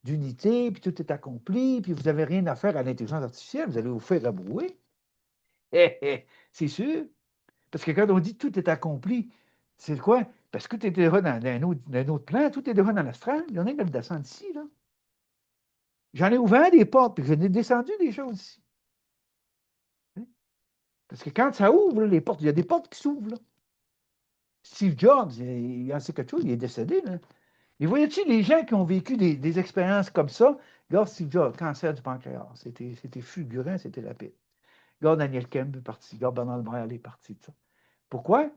d'unité, puis tout est accompli, puis vous n'avez rien à faire à l'intelligence artificielle, vous allez vous faire rabrouer. C'est sûr. Parce que quand on dit tout est accompli, c'est quoi? Parce que tout est déjà dans un autre plan, tout est déjà dans l'astral. Il y en a qui le descendent ici, là. J'en ai ouvert des portes, puis j'en ai descendu des choses ici. Hein? Parce que quand ça ouvre, là, les portes, il y a des portes qui s'ouvrent, là. Steve Jobs, il en sait quelque chose, il est décédé, là. Et voyez-tu, les gens qui ont vécu des expériences comme ça, regarde Steve Jobs, cancer du pancréas, c'était fulgurant, c'était rapide. Regarde Daniel Kemp est parti, regarde Bernard Montréal est parti, tout ça. Pourquoi?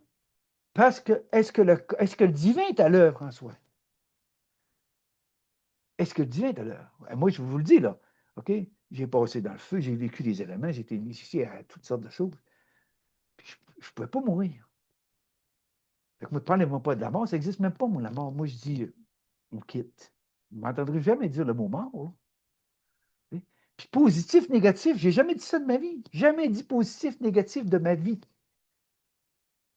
Parce que est-ce que le divin est à l'œuvre en soi? Est-ce que le divin est à l'œuvre? Moi, je vous le dis, là, OK? J'ai passé dans le feu, j'ai vécu des éléments, j'ai été initié à toutes sortes de choses. Puis je ne pouvais pas mourir. Fait que moi, parlez-moi pas de la mort, ça n'existe même pas, moi, la mort. Moi, je dis, on quitte. Vous ne m'entendrez jamais dire le mot mort, là. Puis positif, négatif, j'ai jamais dit ça de ma vie. Jamais dit positif, négatif de ma vie.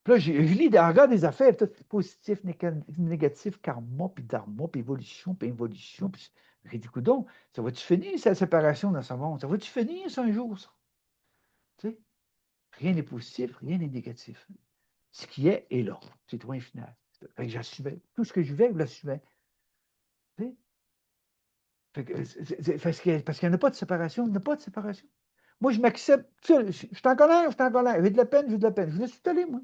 Puis là, je lis, regarde des affaires, tout, positif, négatif, karma, puis dharma, puis évolution, puis involution. Puis j'ai dit, coudonc, ça va-tu finir, cette séparation dans ce monde? Ça va-tu finir, ça, un jour, ça? Tu sais? Rien n'est positif, rien n'est négatif. Ce qui est là. C'est le point final. Fait que j'assumais. Tout ce que je vivais, je l'assumais. Tu sais? Parce qu'il n'y en a pas de séparation, il n'y en a pas de séparation. Moi, je m'accepte. Je suis en colère, je suis en colère. J'ai de la peine, j'ai de la peine. Je laisse tout aller, moi.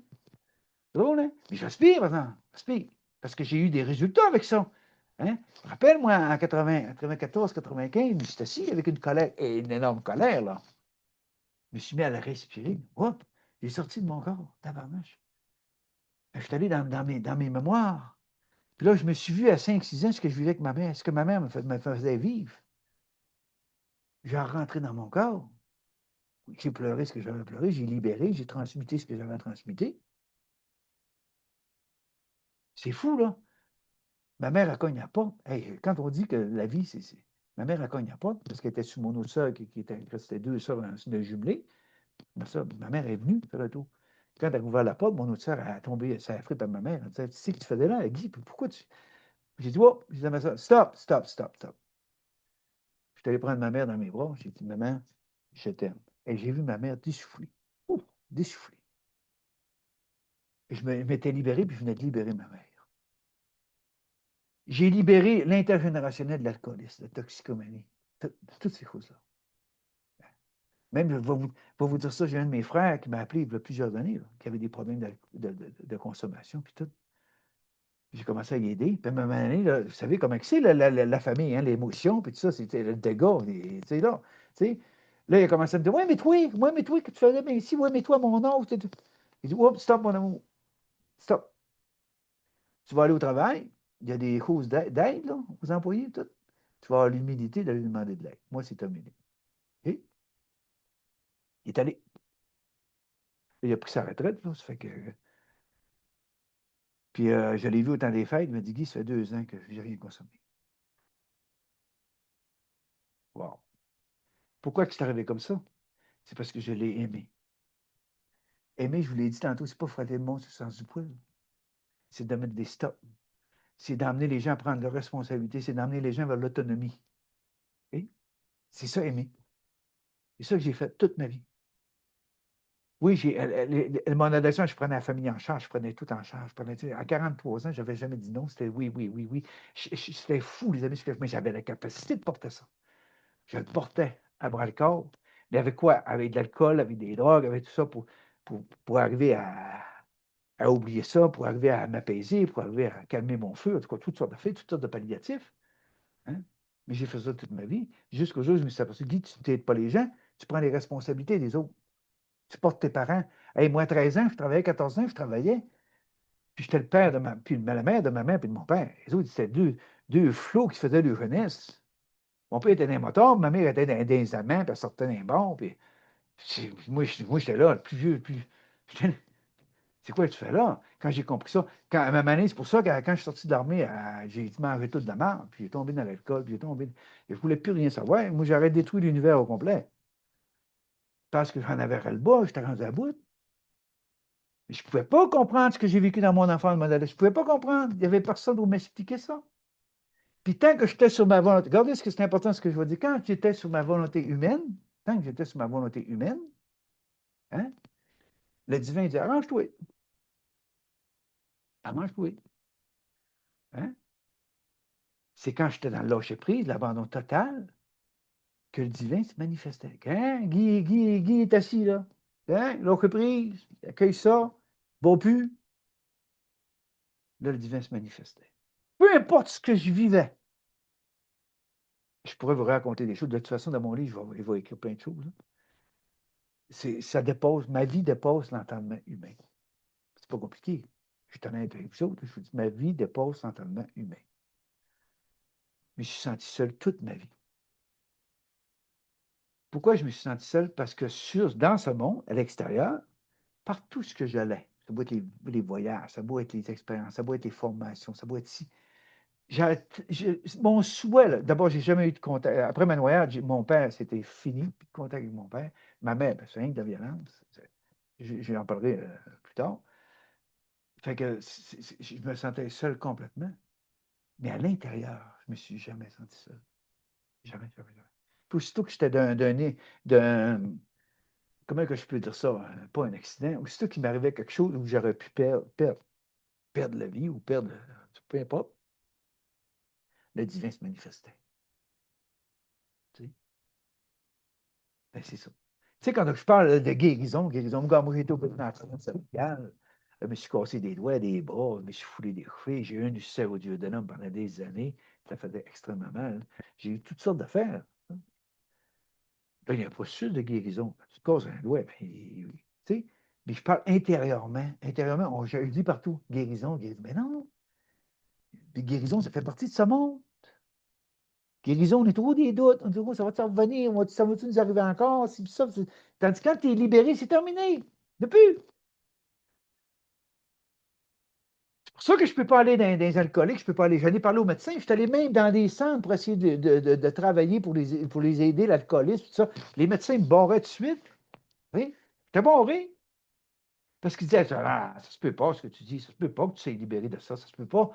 C'est drôle, hein? Mais j'aspire, maintenant. J'aspire. Parce que j'ai eu des résultats avec ça. Hein? Rappelle-moi, en 94, 95, je me suis assis avec une colère, et une énorme colère, là. Je me suis mis à la respirer. Hop! J'ai sorti de mon corps. Tabarnache. Je suis allé dans mes mémoires. Puis là, je me suis vu à 5, 6 ans ce que je vivais avec ma mère, ce que ma mère me faisait vivre. J'ai rentré dans mon corps. J'ai pleuré ce que j'avais pleuré, j'ai libéré, j'ai transmuté ce que j'avais transmuté. C'est fou, là. Ma mère, elle cogne à la porte. Hey, quand on dit que la vie, c'est. Ma mère, elle cogne à la porte parce qu'elle était sous mon autre soeur, qui était. C'était deux soeurs de jumelées. Ma mère est venue faire le tour. Quand elle a ouvert la porte, mon autre soeur a tombé, ça a frippé à ma mère. Elle disait, tu sais ce que tu faisais là? Elle dit, pourquoi tu. J'ai dit, oh, j'ai dit à ma soeur, stop, stop, stop, stop. Je suis allé prendre ma mère dans mes bras. J'ai dit, maman, je t'aime. Et j'ai vu ma mère dessouffler. Ouf, dessouffler. Et je m'étais libéré, puis je venais de libérer ma mère. J'ai libéré l'intergénérationnel de l'alcoolisme, de la toxicomanie, toutes ces choses-là. Même, je vais vous dire ça, j'ai un de mes frères qui m'a appelé il y a plusieurs années, là, qui avait des problèmes de consommation, puis tout. J'ai commencé à y aider. Puis à un moment donné, là, vous savez comment c'est la famille, hein, l'émotion, puis tout ça, c'était le dégât, tu sais, là. Tu sais. Là, il a commencé à me dire, ouais, mais toi, que tu faisais bien ici, ouais, mais toi, mon âge. Il dit, oups, stop, mon amour, stop. Tu vas aller au travail, il y a des choses d'aide, là, aux employés, tout. Tu vas avoir l'humilité d'aller lui demander de l'aide. Moi, c'est terminé. OK? Il est allé. Il a pris sa retraite, là, ça fait que. Puis je l'ai vu au temps des fêtes, il m'a dit, Guy, ça fait 2 ans que je n'ai rien consommé. Wow. Pourquoi que c'est arrivé comme ça? C'est parce que je l'ai aimé. Aimer, je vous l'ai dit tantôt, c'est pas frotter le monde sur le sens du poil. C'est de mettre des stops. C'est d'amener les gens à prendre leurs responsabilités. C'est d'amener les gens vers l'autonomie. Et c'est ça, aimer. C'est ça que j'ai fait toute ma vie. Oui, mon adolescence, je prenais la famille en charge, je prenais tout en charge. À 43 ans, je n'avais jamais dit non. C'était oui, oui, oui, oui. C'était fou, les amis, mais j'avais la capacité de porter ça. Je le portais à bras-le-corps. Mais avec quoi? Avec de l'alcool, avec des drogues, avec tout ça pour arriver à oublier ça, pour arriver à m'apaiser, pour arriver à calmer mon feu, en tout cas, toutes sortes de faits, toutes sortes de palliatifs. Hein? Mais j'ai fait ça toute ma vie. Jusqu'au jour où je me suis aperçu, Guy, tu n'aides pas les gens, tu prends les responsabilités des autres. Tu portes tes parents. Hey, moi, 13 ans, je travaillais, 14 ans, je travaillais. Puis j'étais le père de puis la mère de ma mère puis de mon père. Les autres, c'était deux flots qui faisaient leur jeunesse. Mon père était dans les moteurs, ma mère était dans les amants, puis elle sortait dans les bons. Puis moi, j'étais là, le plus vieux, le plus. C'est quoi que tu fais là? Quand j'ai compris ça, à ma année, c'est pour ça que quand je suis sorti de l'armée, j'ai mangé toute de la merde, puis j'ai tombé dans l'alcool, puis j'ai tombé. Je ne voulais plus rien savoir. Moi, j'aurais détruit l'univers au complet. Parce que j'en avais ras le bas, j'étais rendu à bout. Mais je ne pouvais pas comprendre ce que j'ai vécu dans mon enfance, mon adolescence. Je ne pouvais pas comprendre. Il n'y avait personne pour m'expliquer ça. Puis tant que j'étais sur ma volonté, regardez ce que c'est important ce que je vais dire. Quand j'étais sur ma volonté humaine, tant que j'étais sur ma volonté humaine, hein, le divin dit arrange-toi. Arrange-toi. Hein? C'est quand j'étais dans le lâcher-prise, l'abandon total, que le divin se manifestait. Hein? Guy est assis là. Hein? Lâcher-prise, accueille ça, bon plus. Là, le divin se manifestait. Peu importe ce que je vivais, je pourrais vous raconter des choses. De toute façon, dans mon livre, il va écrire plein de choses. Ça dépasse, ma vie dépasse l'entendement humain. C'est pas compliqué. Je suis honnête avec vous autres. Je vous dis, ma vie dépasse l'entendement humain. Mais je suis senti seul toute ma vie. Pourquoi je me suis senti seul? Parce que dans ce monde, à l'extérieur, partout ce que j'allais, ça doit être les voyages, ça doit être les expériences, ça doit être les formations, ça doit être si. Mon souhait, d'abord, j'ai jamais eu de contact. Après ma noyade, mon père, c'était fini, plus de contact avec mon père. Ma mère, ben, c'est rien que de la violence. J'en parlerai plus tard. Fait que je me sentais seul complètement. Mais à l'intérieur, je ne me suis jamais senti seul. Jamais, jamais, jamais. Puis aussitôt que j'étais d'un. Comment que je peux dire ça? Pas un accident. Aussitôt qu'il m'arrivait quelque chose où j'aurais pu perdre la vie ou perdre. Peu importe, le divin se manifestait. Tu sais? Ben, c'est ça. Tu sais, quand je parle de guérison, moi j'ai été au bout de cervicale, je me suis cassé des doigts, des bras, je me suis foulé des cheveux, j'ai eu un ulcère au duodénum pendant des années, ça faisait extrêmement mal. J'ai eu toutes sortes d'affaires. Là, il n'y a pas sûr de guérison. Tu te casses un doigt, ben, tu sais, mais je parle intérieurement. Intérieurement, je dis partout, guérison, guérison. Mais non, puis guérison, ça fait partie de ce monde. Guérison, on est trop des doutes. On dit, oh, ça va-tu revenir? Ça va-tu nous arriver encore? Tandis que quand tu es libéré, c'est terminé. Depuis. C'est pour ça que je ne peux pas aller dans les alcooliques, je peux pas aller. J'en ai parlé au médecin, je suis allé même dans des centres pour essayer de travailler pour les aider, l'alcoolisme, tout ça. Les médecins me barraient tout de suite. Oui, j'étais barré. Parce qu'ils disaient, ah, ça se peut pas ce que tu dis, ça se peut pas que tu sois libéré de ça, ça se peut pas.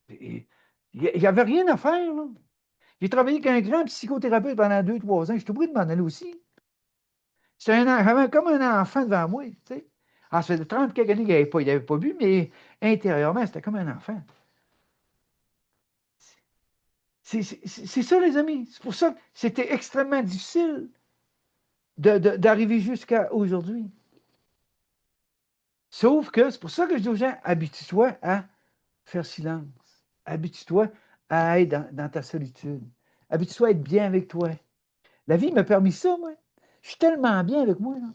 Il n'y avait rien à faire, là. J'ai travaillé avec un grand psychothérapeute pendant 2, 3 ans. J'étais obligé de m'en aller aussi. J'avais comme un enfant devant moi, tu sais. Ah, ça fait 30 quelques années qu'il n'avait pas bu, mais intérieurement, c'était comme un enfant. C'est ça, les amis. C'est pour ça que c'était extrêmement difficile d'arriver jusqu'à aujourd'hui. Sauf que c'est pour ça que je dis aux gens, habitue-toi à faire silence. Habitue-toi à être dans ta solitude. Habitue-toi à être bien avec toi. La vie m'a permis ça, moi. Je suis tellement bien avec moi, là.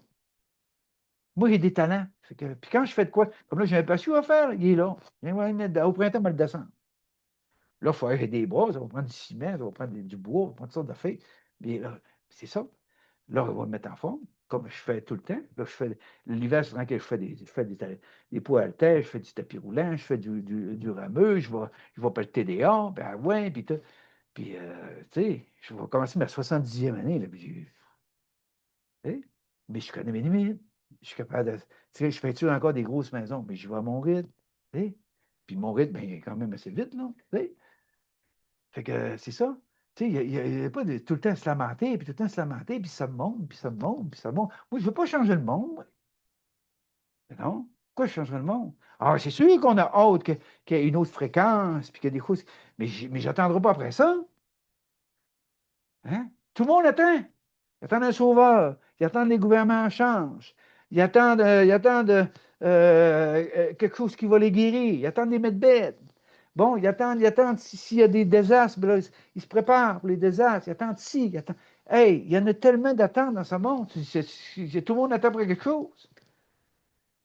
Moi, j'ai des talents. Puis quand je fais de quoi, comme là, j'ai un patio à faire, il est là. Au printemps, on va le descendre. Là, il faut avoir des bras, ça va prendre du ciment, ça va prendre du bois, ça va prendre toutes sortes d'affaires. Mais là, c'est ça. Là, on va le mettre en forme. comme je fais tout le temps. Là, l'hiver, c'est tranquille, des poids haltères, je fais du tapis roulant, je fais du rameur, je vais pelleter des dehors, ben ouais, puis tout. Puis, tu sais, je vais commencer ma 70e année, là, puis, tu sais, mais je connais mes limites. Je suis capable de. Tu sais, je peinture encore des grosses maisons, mais je vais à mon rythme, tu sais. Puis mon rythme, ben, il est quand même assez vite, là, tu sais. Fait que c'est ça. Tu sais, il y a pas de tout le temps se lamenter, puis tout le temps se lamenter, puis ça me monte, puis ça me monte, puis ça me monte. Moi, je ne veux pas changer le monde, moi. Mais non. Pourquoi je changerais le monde? Alors, c'est sûr qu'on a hâte qu'il y ait une autre fréquence, puis qu'il y a des choses. Mais j'attendrai pas après ça. Hein? Tout le monde attend. Ils attendent un sauveur. Ils attendent que les gouvernements changent. Ils attendent quelque chose qui va les guérir. Ils attendent les mettre bêtes. Bon, ils attendent s'il y a des désastres, ben là, ils se préparent pour les désastres. Ils attendent ci, ils attendent. Hey, il y en a tellement d'attentes dans ce monde. Tout le monde attend pour quelque chose.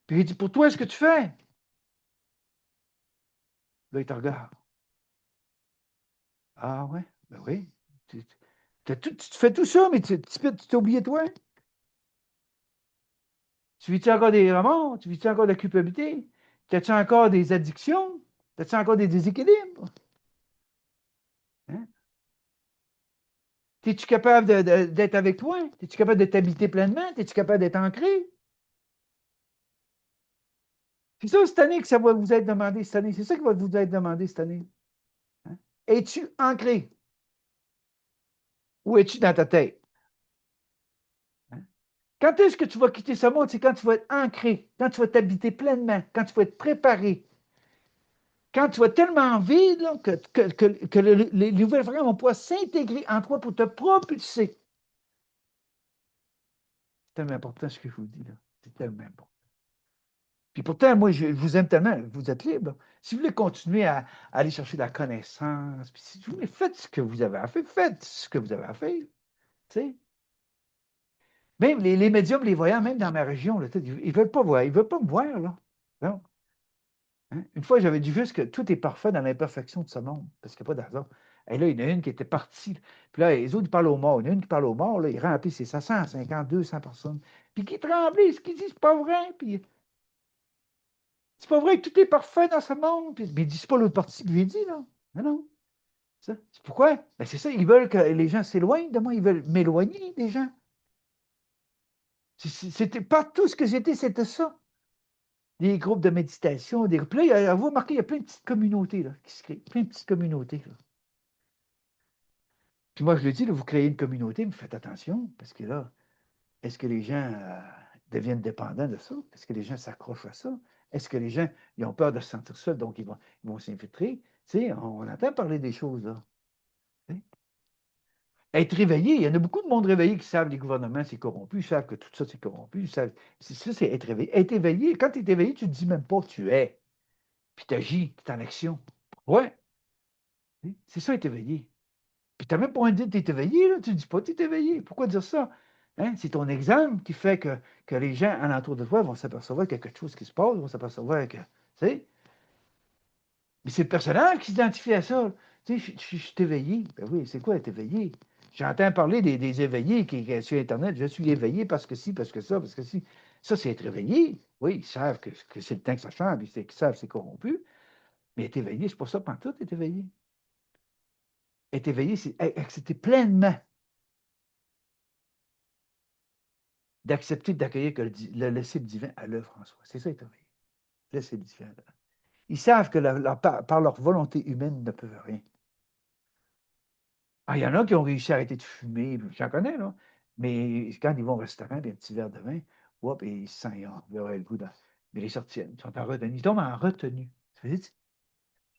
Puis il dit, pour toi, est-ce que tu fais? Là, il te regarde. Ah ouais, ben oui. Tu te fais tout ça, mais tu t'es oublié toi. Tu vis-tu encore des remords? Tu vis-tu encore de la culpabilité? As-tu encore des addictions? As-tu encore des déséquilibres? Hein? Es-tu capable d'être avec toi? Es-tu capable de t'habiter pleinement? Es-tu capable d'être ancré? C'est ça cette année que ça va vous être demandé cette année. C'est ça qui va vous être demandé cette année. Hein? Es-tu ancré? Ou es-tu dans ta tête? Hein? Quand est-ce que tu vas quitter ce monde? C'est quand tu vas être ancré, quand tu vas t'habiter pleinement, quand tu vas être préparé, quand tu vas tellement vide là, que les nouvelles fréquences vont pouvoir s'intégrer en toi pour te propulser. C'est tellement important ce que je vous dis là. C'est tellement important. Puis pourtant, moi, je vous aime tellement, vous êtes libre. Si vous voulez continuer à aller chercher de la connaissance, puis si vous voulez, faites ce que vous avez à faire, faites ce que vous avez à faire. Tu sais. Même les médiums, les voyants, même dans ma région, là, ils ne veulent pas voir, ils veulent pas me voir. Là. Non. Hein? Une fois, j'avais dit juste que tout est parfait dans l'imperfection de ce monde, parce qu'il n'y a pas d'hasard. Et là, il y en a une qui était partie. Puis là, les autres, ils parlent aux morts. Il y en a une qui parle aux morts, là, il remplit ses 150, 200 personnes. Puis qui tremblait, ce qu'il dit, c'est pas vrai. Puis c'est pas vrai que tout est parfait dans ce monde. Puis, mais il dit, c'est pas l'autre partie qui lui a dit, là. Non, non. Ça. C'est pourquoi? Ben, c'est ça, ils veulent que les gens s'éloignent de moi, ils veulent m'éloigner des gens. C'était pas tout ce que j'étais, c'était ça. Des groupes de méditation, des groupes. Puis là, vous remarquez, il y a plein de petites communautés là, qui se créent, plein de petites communautés. Là. Puis moi, je le dis, là, vous créez une communauté, mais faites attention, parce que là, est-ce que les gens deviennent dépendants de ça? Est-ce que les gens s'accrochent à ça? Est-ce que les gens ils ont peur de se sentir seuls, donc ils vont s'infiltrer? Tu sais, on entend parler des choses là. Tu sais. Être réveillé, il y en a beaucoup de monde réveillé qui savent que les gouvernements, c'est corrompu, ils savent que tout ça, c'est corrompu, ils savent. Ça, c'est être réveillé. Être éveillé, quand tu es éveillé, tu ne dis même pas que tu es, puis tu agis, tu es en action. Ouais, c'est ça, être éveillé. Puis tu n'as même pas envie de dire que tu es éveillé, là. Tu ne dis pas que tu es éveillé. Pourquoi dire ça? Hein? C'est ton exemple qui fait que les gens alentour de toi vont s'apercevoir qu'il y a quelque chose qui se passe, vont s'apercevoir que. Tu sais? Mais c'est le personnage qui s'identifie à ça. Tu sais, je suis éveillé. Ben oui, c'est quoi être éveillé? J'entends parler des éveillés qui sur Internet. Je suis éveillé parce que si, parce que ça, parce que si. Ça, c'est être éveillé. Oui, ils savent que c'est le temps que ça change, ils savent que c'est corrompu. Mais être éveillé, c'est pas ça, pantoute, être éveillé. Être éveillé, c'est accepter pleinement d'accepter d'accueillir que le divin à l'œuvre en soi. C'est ça, être éveillé. Laisser le divin à l'œuvre. Ils savent que par leur volonté humaine, ils ne peuvent rien. Ah, il y en a qui ont réussi à arrêter de fumer, j'en connais, là. Mais quand ils vont au restaurant, puis un petit verre de vin, hop, et ils se sentent, ils auraient le goût dans. Mais ils sortent, ils sont en retenue. Ils tombent en retenue. Ça veut dire,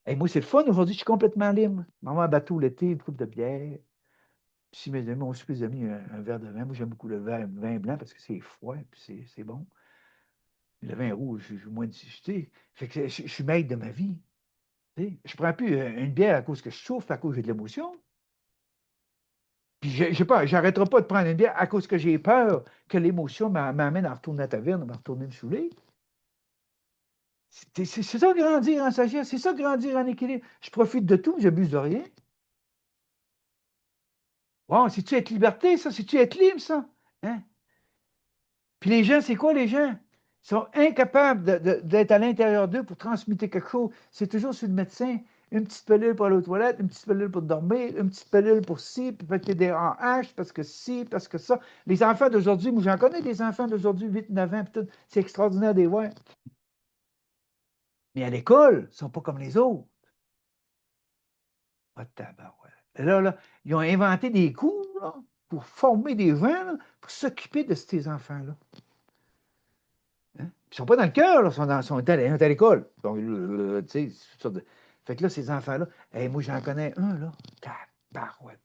hey, moi, c'est le fun. Aujourd'hui, je suis complètement libre. Je m'en vais à bateau l'été, une coupe de bière. Puis si mes amis ont aussi mes amis un verre de vin, moi, j'aime beaucoup le vin blanc parce que c'est froid, puis c'est bon. Le vin rouge, j'ai moins de difficulté. Fait que je suis maître de ma vie. Tu sais. Je ne prends plus une bière à cause que je chauffe, à cause que j'ai de l'émotion. Puis je sais pas, j'arrêterai pas de prendre une bière à cause que j'ai peur que l'émotion m'amène à retourner à la taverne, à retourner me saouler. C'est ça grandir en sagesse, c'est ça grandir en équilibre. Je profite de tout, j'abuse de rien. Wow, c'est-tu être liberté, ça? C'est-tu être libre, ça? Hein? Puis les gens, c'est quoi les gens? Ils sont incapables d'être à l'intérieur d'eux pour transmettre quelque chose. C'est toujours sur le médecin. Une petite pilule pour aller aux toilettes, une petite pilule pour dormir, une petite pilule pour ci, puis peut-être des en H, parce que ci, parce que ça. Les enfants d'aujourd'hui, moi j'en connais des enfants d'aujourd'hui, 8, 9 ans, puis tout. C'est extraordinaire des voir. Mais à l'école, ils ne sont pas comme les autres. Ah, tabarouette. Et là, ils ont inventé des cours là, pour former des gens, là, pour s'occuper de ces enfants-là. Hein? Ils ne sont pas dans le cœur, là, sont à l'école. Donc, tu sais, fait que là, ces enfants-là, hey, moi, j'en connais un, là, tabarouette,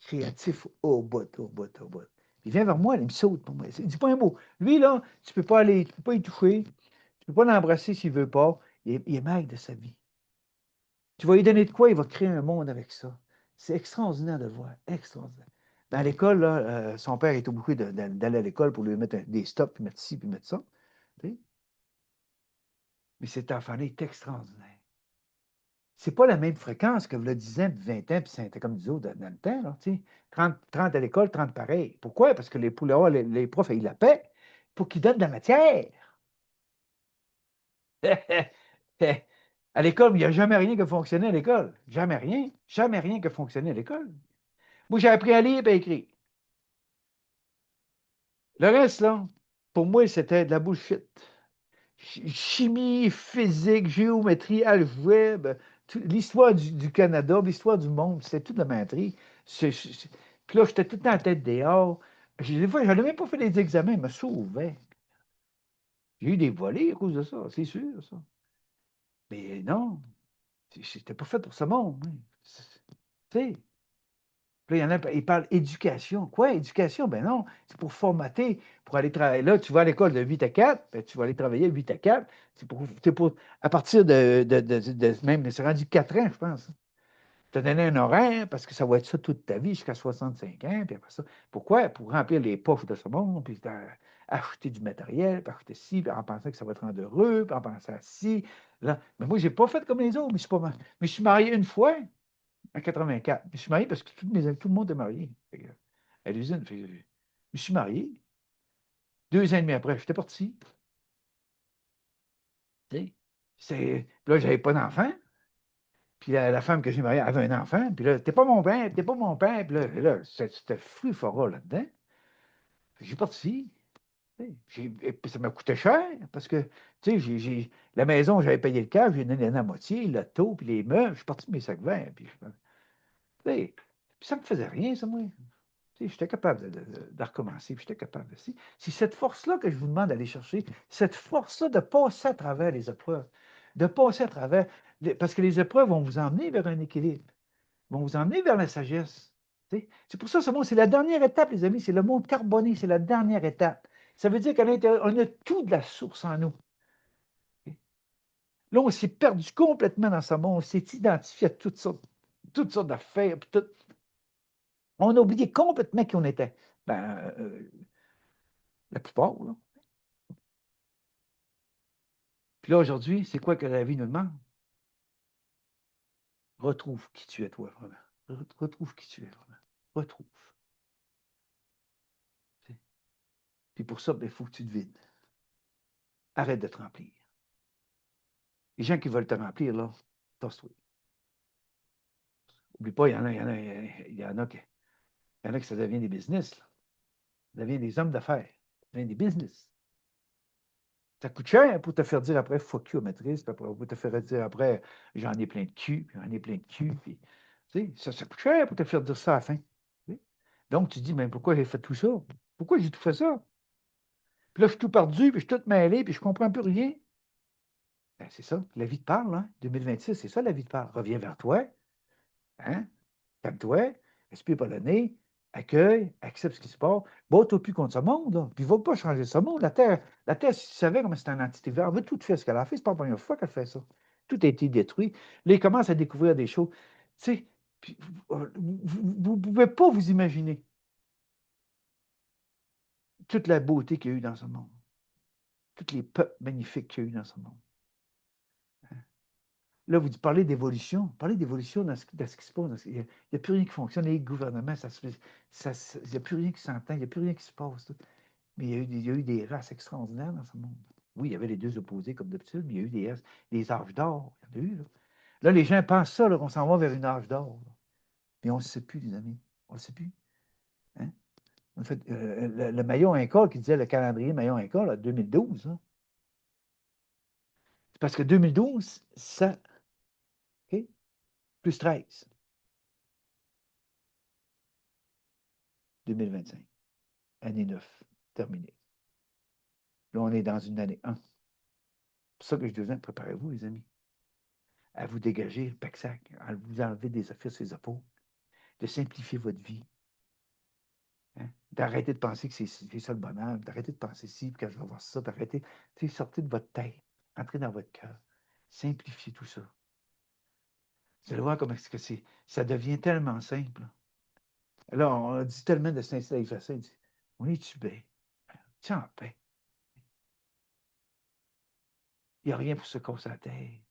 créatif au bout, au bout, au bout. Il vient vers moi, il me saute pour moi. Il dit pas un mot. Lui, là, tu peux pas aller, tu peux pas y toucher, tu peux pas l'embrasser s'il veut pas. Il est maître de sa vie. Tu vas lui donner de quoi, il va créer un monde avec ça. C'est extraordinaire de le voir, extraordinaire. Dans l'école, là, son père est obligé d'aller à l'école pour lui mettre des stops, puis mettre ci, puis mettre ça. Tu sais. Mais cet enfant-là est extraordinaire. C'est pas la même fréquence que le 10 ans, puis 20 ans, puis c'était comme disait dans le temps. Là, tu sais. 30 à l'école, 30 pareil. Pourquoi? Parce que les profs, ils la paient pour qu'ils donnent de la matière. À l'école, il n'y a jamais rien qui a fonctionné à l'école. Jamais rien. Jamais rien qui a fonctionné à l'école. Moi, j'ai appris à lire et à écrire. Le reste, là, pour moi, c'était de la bullshit. Chimie, physique, géométrie, algèbre, l'histoire du Canada, l'histoire du monde, c'était tout de la menterie. Puis là, j'étais tout le temps en tête dehors. Des fois, je n'avais même pas fait des examens, je me sauvais. J'ai eu des volets à cause de ça, c'est sûr, ça. Mais non, c'était pas fait pour ce monde. Hein. Tu sais. Puis là, il y en a, ils parlent éducation. Quoi, éducation? Ben non, c'est pour formater, pour aller travailler. Là, tu vas à l'école de 8 à 4, ben, tu vas aller travailler de 8 à 4. C'est pour à partir même, c'est rendu 4 ans, je pense. Tu as donné un horaire parce que ça va être ça toute ta vie jusqu'à 65 ans. Puis après ça, pourquoi? Pour remplir les poches de ce monde, puis acheter du matériel, puis acheter ci, puis en pensant que ça va te rendre heureux, puis en pensant à ci. Là. Mais moi, je n'ai pas fait comme les autres, mais je suis marié une fois en 84. Je suis marié parce que tout le monde est marié. À l'usine, je suis marié. 2 ans et demi après, j'étais parti. Tu sais. Puis là, j'avais pas d'enfant. Puis la femme que j'ai mariée avait un enfant. Puis là, t'es pas mon père, t'es pas mon père. Puis là c'était fou fort là-dedans. J'ai parti. Et puis ça m'a coûté cher parce que, tu sais, la maison, j'avais payé le cash, j'ai donné la moitié, l'auto, puis les meubles. Je suis parti de mes sacs verts. Tu sais, puis ça me faisait rien, ça, moi. Tu sais, j'étais capable de recommencer, puis j'étais capable de. C'est cette force-là que je vous demande d'aller chercher, cette force-là de passer à travers les épreuves, de passer à travers. Parce que les épreuves vont vous emmener vers un équilibre, vont vous emmener vers la sagesse. Tu sais. C'est pour ça, ce monde, c'est la dernière étape, les amis, c'est le monde carboné, c'est la dernière étape. Ça veut dire qu'à l'intérieur, on a tout de la source en nous. Là, on s'est perdu complètement dans ce monde, on s'est identifié à toutes sortes d'affaires, puis on a oublié complètement qui on était. Ben, la plupart, là. Puis là, aujourd'hui, c'est quoi que la vie nous demande? Retrouve qui tu es, toi, vraiment. Retrouve qui tu es, vraiment. Retrouve. T'sais. Puis pour ça, il faut que tu te vides. Arrête de te remplir. Les gens qui veulent te remplir, là, tasse-toi. Oublie pas, il y en a que ça devient des business, là. Ça devient des hommes d'affaires. Ça devient des business. Ça coûte cher pour te faire dire après fuck you, maîtrise, puis après, pour te faire dire après j'en ai plein de cul, puis j'en ai plein de cul, puis ça coûte cher pour te faire dire ça à la fin. T'sais. Donc tu dis, mais pourquoi j'ai fait tout ça? Pourquoi j'ai tout fait ça? Puis là, je suis tout perdu, puis je suis tout mêlé, puis je comprends plus rien. Ben, c'est ça, la vie te parle, hein? 2026, c'est ça la vie te parle. Reviens vers toi, hein? Calme-toi, respire par le nez, accueille, accepte ce qui se passe. Bats-toi plus contre ce monde, là. Puis va pas changer ce monde. La Terre, si tu savais comment c'est une entité verte, elle veut tout faire ce qu'elle a fait. C'est pas la première fois qu'elle fait ça. Tout a été détruit. Là, il commence à découvrir des choses. Tu sais, puis, vous ne pouvez pas vous imaginer toute la beauté qu'il y a eu dans ce monde. Tous les peuples magnifiques qu'il y a eu dans ce monde. Là, vous parlez d'évolution dans ce qui se passe. Il n'y a plus rien qui fonctionne. Les gouvernements, il n'y a plus rien qui s'entend, il n'y a plus rien qui se passe. Mais il y a eu des races extraordinaires dans ce monde. Oui, il y avait les deux opposés comme d'habitude, mais il y a eu des âges d'or. Il y en a eu, là. Là, les gens pensent ça, là, qu'on s'en va vers une âge d'or. Mais on ne le sait plus, les amis. On ne le sait plus. Hein? En fait, le maillot Inca qui disait le calendrier maillot Inca, là, 2012, hein. C'est parce que 2012, ça, OK, plus 13, 2025, année 9, terminée. Là, on est dans une année 1. C'est pour ça que je devais préparez-vous, les amis, à vous dégager le pack-sac, à vous enlever des affaires sur les épaules, de simplifier votre vie, hein? D'arrêter de penser que c'est ça le bonheur, d'arrêter de penser si, puis quand je vais voir ça, d'arrêter, sortez de votre tête, entrez dans votre cœur, simplifiez tout ça. Vous allez voir comment est-ce que c'est. Ça devient tellement simple. Là, on dit tellement de s'installer facile. On est-tu bien? Tiens, en paix. Il n'y a rien pour se casser la tête.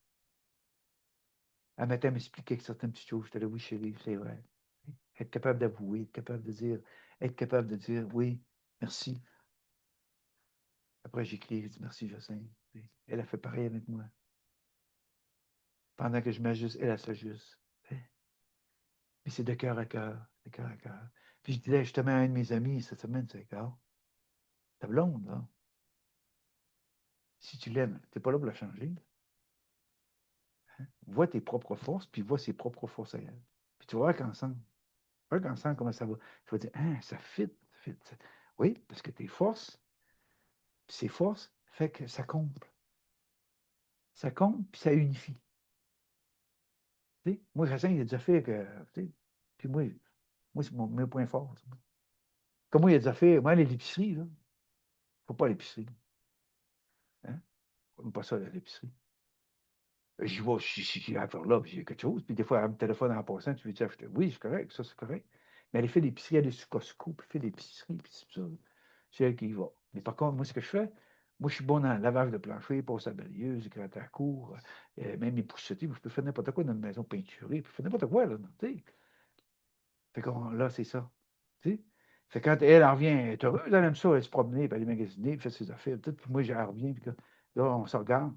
Un matin, m'expliquer que certaines petites choses. J'étais là, oui, chérie, c'est vrai. Être capable d'avouer, être capable de dire oui, merci. Après, j'écris, je dis merci, Jocelyne. Elle a fait pareil avec moi. Pendant que je m'ajuste, elle s'ajuste. Puis c'est de cœur à cœur, de cœur à cœur. Puis je disais justement à un de mes amis cette semaine, c'est d'accord. Ta blonde, là, si tu l'aimes, tu n'es pas là pour la changer. Hein? Vois tes propres forces, puis vois ses propres forces à elle. Puis tu vas voir qu'ensemble, comment ça va. Tu vas dire, ah, ça fit, ça fit. Oui, parce que tes forces, puis ces forces, fait que ça comble. Ça comble, puis ça unifie. T'sais? Moi, Racine, il a déjà fait que. Puis moi c'est mes points forts. Comme moi, il a déjà fait, moi, aller à l'épicerie, là. Faut pas à l'épicerie. Hein? J'aime pas ça, l'épicerie. J'y vais, si j'ai affaire là, puis j'ai quelque chose. Puis des fois, elle me téléphone en passant, tu veux dire acheter. Oui, c'est correct, ça, c'est correct. Mais elle fait l'épicerie, elle est sur Costco, puis elle fait l'épicerie, puis c'est ça. C'est elle qui y va. Mais par contre, moi, ce que je fais, moi, je suis bon dans le lavage de plancher, passe à balayeuse, gratte à la cour, même les poussetés, je peux faire n'importe quoi dans une maison peinturée, je peux faire n'importe quoi, là, tu sais. Fait que là, c'est ça. Tu sais? Fait que quand elle revient, elle est heureuse, elle aime ça, elle se promener, puis aller magasiner, puis faire ses affaires, tout. Puis moi, j'en reviens, puis là, on se regarde.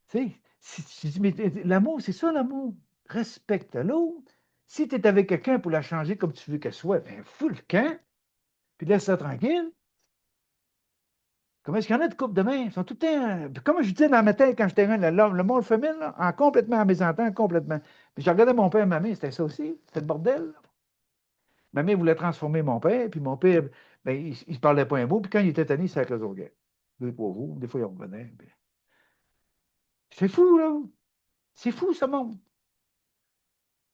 Tu sais, mais l'amour, c'est ça l'amour. Respecte l'autre. Si tu es avec quelqu'un pour la changer comme tu veux qu'elle soit, ben fous le camp, puis laisse-la tranquille. Comment est-ce qu'il y en a de couple de main? Ils sont tout le temps. Comme je disais dans ma tête quand j'étais jeune, le monde féminin, là, en complètement en mésentente, complètement. Puis je regardais mon père et ma mère, c'était ça aussi, c'était le bordel. Là. Ma mère voulait transformer mon père, puis mon père, ben, il ne parlait pas un mot, puis quand il était tanné, c'est avec les autres gars. Deux, trois jours, des fois, il revenait. C'est fou, là. C'est fou, ce monde.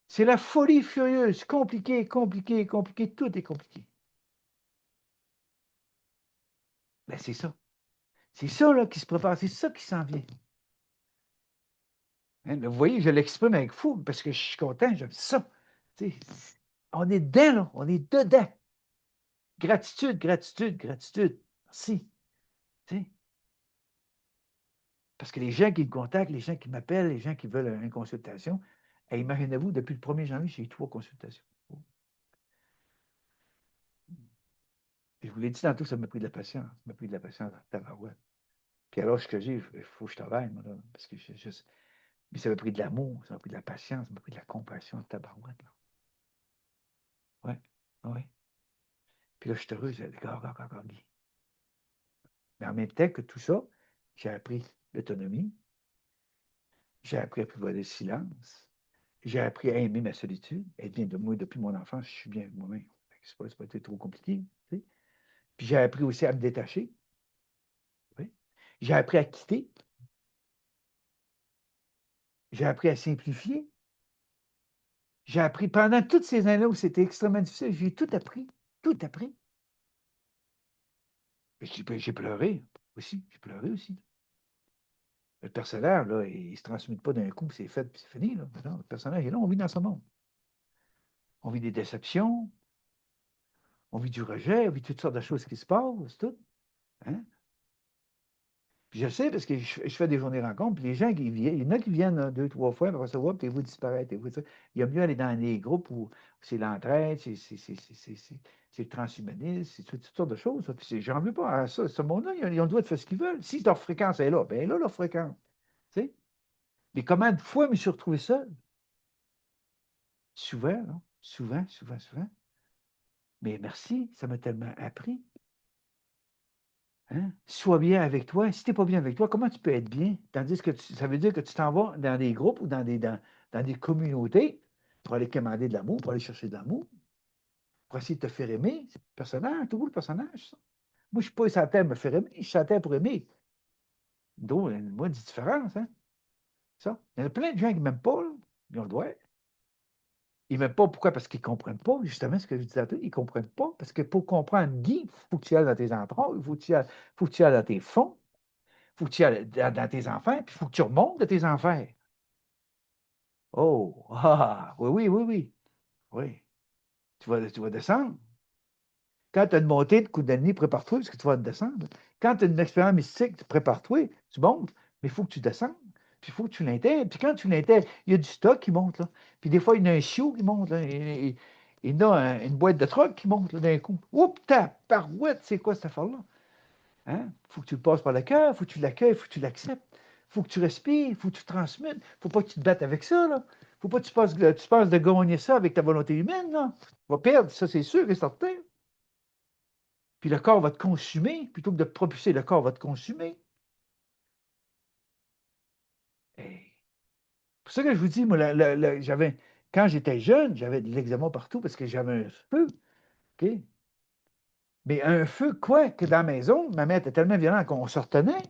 C'est la folie furieuse, compliqué, compliqué, compliqué, tout est compliqué. Ben, c'est ça. C'est ça là, qui se prépare, c'est ça qui s'en vient. Hein, vous voyez, je l'exprime avec fou parce que je suis content, j'aime ça. T'sais, on est dedans, là, on est dedans. Gratitude, gratitude, gratitude. Merci. T'sais. Parce que les gens qui me contactent, les gens qui m'appellent, les gens qui veulent une consultation, imaginez-vous, depuis le 1er janvier, j'ai eu 3 consultations. Et je vous l'ai dit tantôt, ça m'a pris de la patience. Ça m'a pris de la patience dans ta tabarouette. Puis alors, ce que j'ai, il faut que je travaille, moi, là, parce que mais ça m'a pris de l'amour, ça m'a pris de la patience, ça m'a pris de la compassion, de tabarouette, là. Ouais, ouais. Puis là, je suis heureux, j'ai dit, Guy. Mais en même temps que tout ça, j'ai appris l'autonomie, j'ai appris à pouvoir le silence, j'ai appris à aimer ma solitude. Elle vient de moi depuis mon enfance, je suis bien avec moi-même. C'est pas été trop compliqué, tu sais. Puis j'ai appris aussi à me détacher. Oui. J'ai appris à quitter. J'ai appris à simplifier. J'ai appris pendant toutes ces années où c'était extrêmement difficile, j'ai tout appris. Tout appris. J'ai pleuré aussi. J'ai pleuré aussi. Le personnage, là, il ne se transmet pas d'un coup, c'est fait, puis c'est fini. Là. Non, le personnage est là, on vit dans ce monde. On vit des déceptions, on vit du rejet, on vit toutes sortes de choses qui se passent, tout. Hein? Puis je sais parce que je fais des journées rencontres, puis les gens qui viennent, il y en a qui viennent 2, 3 fois, puis après ça, puis vous disparaître, et vous ça. Il y a mieux aller dans des groupes où c'est l'entraide, c'est le transhumanisme, c'est toutes sortes de choses. Ça. Puis j'en veux pas à ça. Ce monde-là, ils ont le droit de faire ce qu'ils veulent. Si leur fréquence est là, bien là, leur fréquence. Tu sais? Mais combien de fois je me suis retrouvé seul? Souvent, non? Souvent, souvent, souvent. Mais merci, ça m'a tellement appris. Hein? Sois bien avec toi. Si tu n'es pas bien avec toi, comment tu peux être bien? Tandis que ça veut dire que tu t'en vas dans des groupes ou dans des communautés pour aller commander de l'amour, pour aller chercher de l'amour, pour essayer de te faire aimer. C'est le personnage, tout le personnage, ça. Moi, je ne suis pas sur la terre pour me faire aimer, je suis sur la terre pour aimer. Donc, il y a une bonne différence, hein? Ça. Il y en a plein de gens qui ne m'aiment pas, là. Ils ont le droit. Ils ne m'aiment pas. Pourquoi? Parce qu'ils ne comprennent pas, justement, ce que je disais à toi. Ils ne comprennent pas. Parce que pour comprendre Guy, il faut que tu ailles dans tes entrailles, faut que tu ailles dans tes fonds. Faut que tu ailles dans tes enfers, puis il faut que tu remontes de tes enfers. Oh, oui, oui, oui, oui. Oui. Tu vas descendre. Quand tu as une montée de coups d'ennemi, prépare-toi parce que tu vas descendre. Quand tu as une expérience mystique, prépare-toi, tu montes, mais il faut que tu descendes. Puis il faut que tu l'intègres. Puis quand tu l'intègres, il y a du stock qui monte. Là. Puis des fois, il y en a un chiot qui monte. Là. Il y en a une boîte de troc qui monte là, d'un coup. Oups, ta parouette, c'est quoi cette affaire-là? Hein? Faut que tu le passes par le cœur, faut que tu l'accueilles, faut que tu l'acceptes. Faut que tu respires, faut que tu transmettes. Faut pas que tu te battes avec ça, là. Faut pas que tu penses de gagner ça avec ta volonté humaine, là. Tu vas perdre, ça c'est sûr et certain. Puis le corps va te consumer, plutôt que de te propulser, le corps va te consumer. Hey. C'est pour ça que je vous dis, moi, quand j'étais jeune, j'avais de l'eczéma partout parce que j'avais un feu. OK? Mais un feu, quoi, que dans la maison, ma mère était tellement violente qu'on se retenait.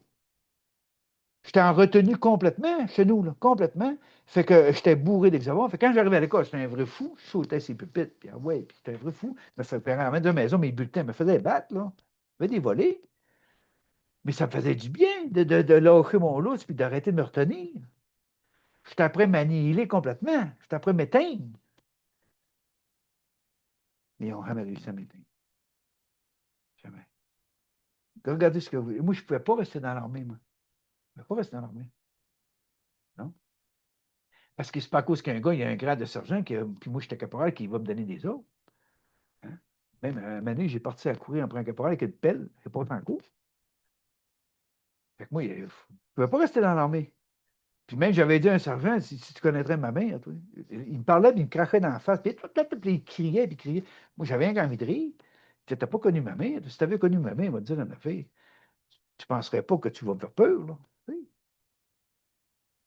J'étais en retenue complètement, chez nous, là, complètement. Fait que j'étais bourré d'eczéma. Fait que quand j'arrivais à l'école, j'étais un vrai fou. Je sautais ses pupitres, puis ah ouais, puis j'étais un vrai fou. Je me faisait ramener de la maison, mes bulletins me faisaient battre, là. Je me faisais des volets. Mais ça me faisait du bien de lâcher mon lousse puis d'arrêter de me retenir. J'étais après m'annihiler complètement. J'étais après m'éteindre. Mais ils n'ont jamais réussi à m'éteindre. Jamais. Regardez ce que vous. Moi, je ne pouvais pas rester dans l'armée, moi. Je ne pouvais pas rester dans l'armée. Non? Parce que c'est pas à cause qu'un gars, il a un grade de sergent, puis moi, j'étais caporal, qui va me donner des ordres. Hein? Même à un moment donné, j'ai parti à courir après un caporal avec une pelle. Je pas en cours. Fait que moi, je ne pouvais pas rester dans l'armée. Puis même, j'avais dit à un sergent, si tu connaîtrais ma mère, toi. Il me parlait, puis il me crachait dans la face. Puis il criait, puis il criait. Moi, j'avais rien envie de rire. Tu n'as pas connu ma mère. Si tu avais connu ma mère, il va te dire en affaire. Tu ne penserais pas que tu vas me faire peur, là. Tu sais.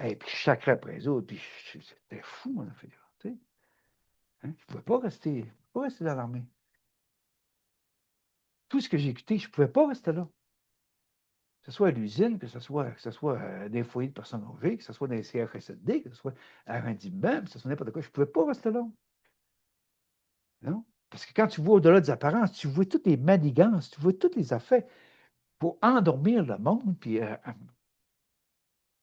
Et puis je sacrais après les autres, puis c'était fou, mon affaire. Tu sais. Hein? Je ne pouvais pas rester dans l'armée. Tout ce que j'ai écouté, je ne pouvais pas rester là. Que ce soit à l'usine, que ce soit des foyers de personnes âgées, que ce soit dans les CHSLD, que ce soit à un immeuble, que ce soit n'importe quoi, je ne pouvais pas rester là. Non? Parce que quand tu vois au-delà des apparences, tu vois toutes les manigances, tu vois toutes les affaires pour endormir le monde, puis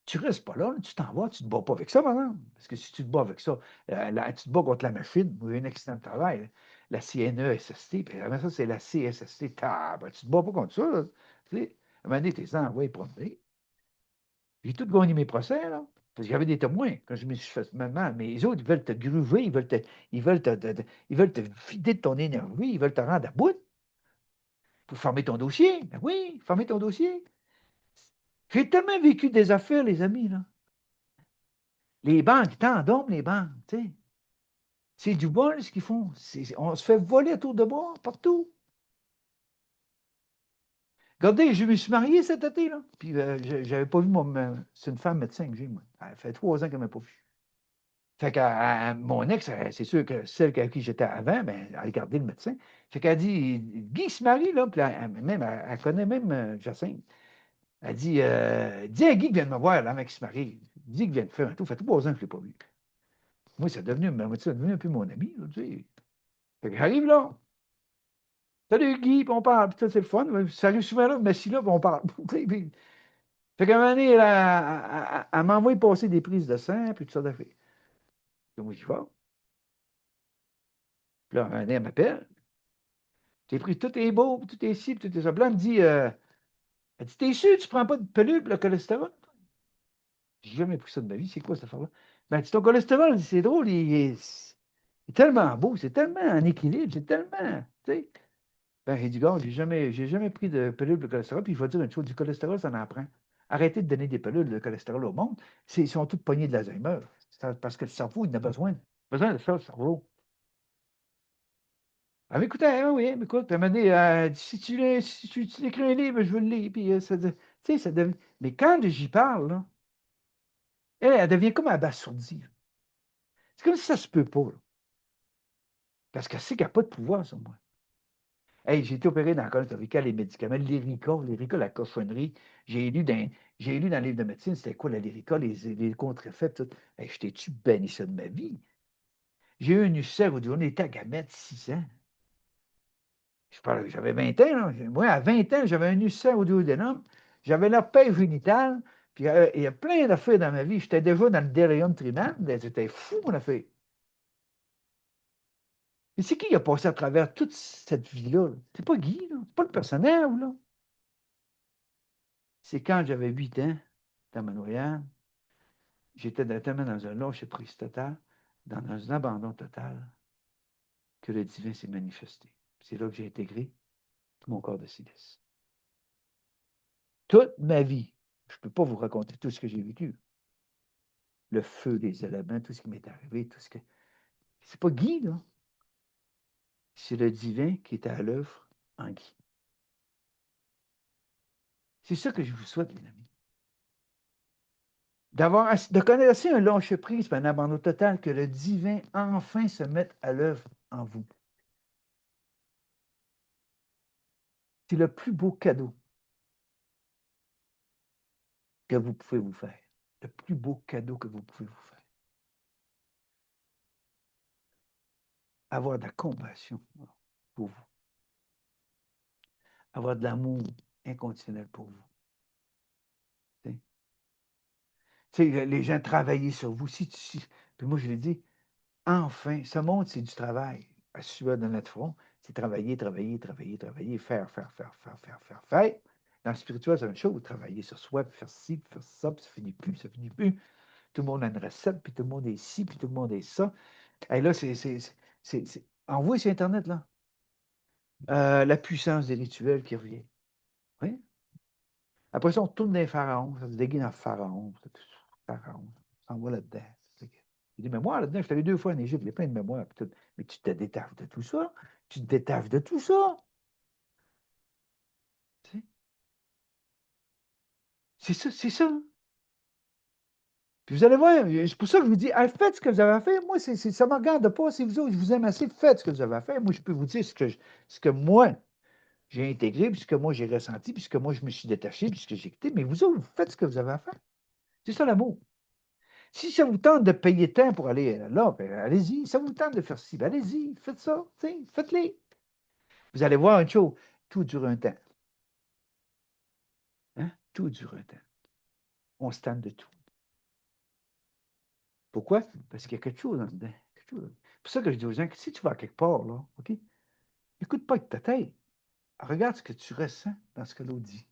tu ne restes pas là, tu t'en vas, tu ne te bats pas avec ça, madame. Parce que si tu te bats avec ça, tu te bats contre la machine, ou un accident de travail, là, la CNESST, puis après ça, c'est la CSST. Ben, tu ne te bats pas contre ça. Là. Tu sais, à un moment donné, tes envoyés promener. J'ai tout gagné mes procès, là. Parce que j'avais des témoins quand je me suis fait mal. Mais les autres, ils veulent te gruver, ils veulent te vider de ton énergie, ils veulent te rendre à bout pour fermer ton dossier. Ben oui, fermer ton dossier. J'ai tellement vécu des affaires, les amis, là. Les banques, ils t'endorment, les banques, tu sais. C'est du vol, ce qu'ils font. On se fait voler à tour de bras, partout. Regardez, je me suis marié cet été, là. Puis j'avais pas vu c'est une femme médecin que j'ai, moi. Elle fait 3 ans qu'elle m'a pas vu. Fait que mon ex, c'est sûr que celle avec qui j'étais avant, ben, elle a gardé le médecin. Fait qu'elle dit, Guy se marie, là, puis elle connaît même Jacinthe. Elle dit, dis à Guy qui vient de me voir, là, mec qui se marie. Dis qu'il vient de faire un tour. Ça fait 3 ans que je ne l'ai pas vu. Moi, c'est devenu un peu mon ami, là, tu sais. Fait que j'arrive là. Salut Guy, puis on parle. Puis ça, c'est le fun. Ça arrive souvent là, mais si là, puis on parle. Puis, fait qu'à un moment donné, elle m'a envoyé passer des prises de sang, puis tout ça d'affaires. Donc, moi, j'y vais. Puis là, un moment donné, elle m'appelle. J'ai pris tout est beau, puis tout est ci, puis tout est ça. Puis là, elle me dit, Elle dit, t'es sûr, tu ne prends pas de pilule pour le cholestérol? J'ai jamais pris ça de ma vie. C'est quoi cette affaire-là? Ben, ton cholestérol, c'est drôle, il est tellement beau, c'est tellement en équilibre, c'est tellement. Tu sais. Ben, j'ai dit, gars, j'ai jamais pris de pilule de cholestérol. Puis il faut dire une chose, du cholestérol, ça en prend. Arrêtez de donner des pilules de cholestérol au monde. Ils sont tous pognés de l'Alzheimer. Parce que le cerveau, il en a besoin de ça, le cerveau. Ah, mais écoutez, ah oui, mais écoute, elle m'a dit, si tu écris un livre, je veux le lire. Puis, tu sais, ça devient. Mais quand j'y parle, là, elle devient comme abasourdie. C'est comme si ça se peut pas, là, parce qu'elle sait qu'elle n'a pas de pouvoir sur moi. Hey, j'ai été opéré dans la colonne cervicale, les médicaments, l'Érica, la cochonnerie. J'ai lu dans, j'ai lu dans le livre de médecine, c'était quoi la l'Érica, les contrefaits, tout. Hey, j'étais-tu banni ça de ma vie? J'ai eu un ulcère au on était à gamète 6 ans. J'avais 20 ans, là. Moi, à 20 ans, j'avais un ulcère au duodénum. J'avais l'herpès génital. Puis il y a plein d'affaires dans ma vie. J'étais déjà dans le délirium tribal. C'était fou, mon affaire. Mais c'est qui a passé à travers toute cette vie-là? C'est pas Guy, là. C'est pas le personnage, là. C'est quand j'avais 8 ans, dans Manoyane, j'étais tellement dans un lâcher-prise total, dans un abandon total, que le divin s'est manifesté. C'est là que j'ai intégré mon corps de silice. Toute ma vie, je ne peux pas vous raconter tout ce que j'ai vécu. Le feu, les éléments, tout ce qui m'est arrivé, tout ce que. C'est pas Guy, là. C'est le divin qui est à l'œuvre en Guy. C'est ça que je vous souhaite, mes amis. De connaître assez un lâcher-prise et un abandon total, que le divin enfin se mette à l'œuvre en vous. C'est le plus beau cadeau que vous pouvez vous faire. Le plus beau cadeau que vous pouvez vous faire. Avoir de la compassion pour vous. Avoir de l'amour inconditionnel pour vous. Tu sais, les gens travailler sur vous. Puis moi, je l'ai dit, enfin, ce monde, c'est du travail. À suivre de notre front, c'est travailler, travailler, travailler, travailler, faire, faire, faire, faire, faire, faire, faire. Dans le spirituel, c'est la même chose. Travailler sur soi, puis faire ci, puis faire ça, puis ça finit plus, ça finit plus. Tout le monde a une recette, puis tout le monde est ci, puis tout le monde est ça. Et là, envoyez sur Internet, là. La puissance des rituels qui revient. Oui? Après ça, on tourne dans les pharaons, ça se déguise en pharaon. Pharaon, on s'en va là-dedans. Il dit, mais moi, là-dedans, je suis allé 2 fois en Égypte, il y a plein de mémoires. Mais tu te détaches de tout ça. Tu te détaches de tout ça. Tu sais? C'est ça, c'est ça. Puis vous allez voir, c'est pour ça que je vous dis, hey, faites ce que vous avez à faire. Moi, ça ne me regarde pas. Si vous autres, je vous aime assez, faites ce que vous avez à faire. Moi, je peux vous dire ce que moi, j'ai intégré, puis ce que moi, j'ai ressenti, puis ce que moi, je me suis détaché, puis ce que j'ai quitté. Mais vous autres, vous faites ce que vous avez à faire. C'est ça l'amour. Si ça vous tente de payer tant pour aller là, ben, allez-y. Si ça vous tente de faire ci, ben, allez-y. Faites ça. Faites-les. Vous allez voir une chose. Tout dure un temps. Hein? Tout dure un temps. On se tente de tout. Pourquoi? Parce qu'il y a quelque chose en dedans. C'est pour ça que je dis aux gens que si tu vas quelque part, là, OK? Écoute pas avec ta tête. Regarde ce que tu ressens dans ce que l'autre dit.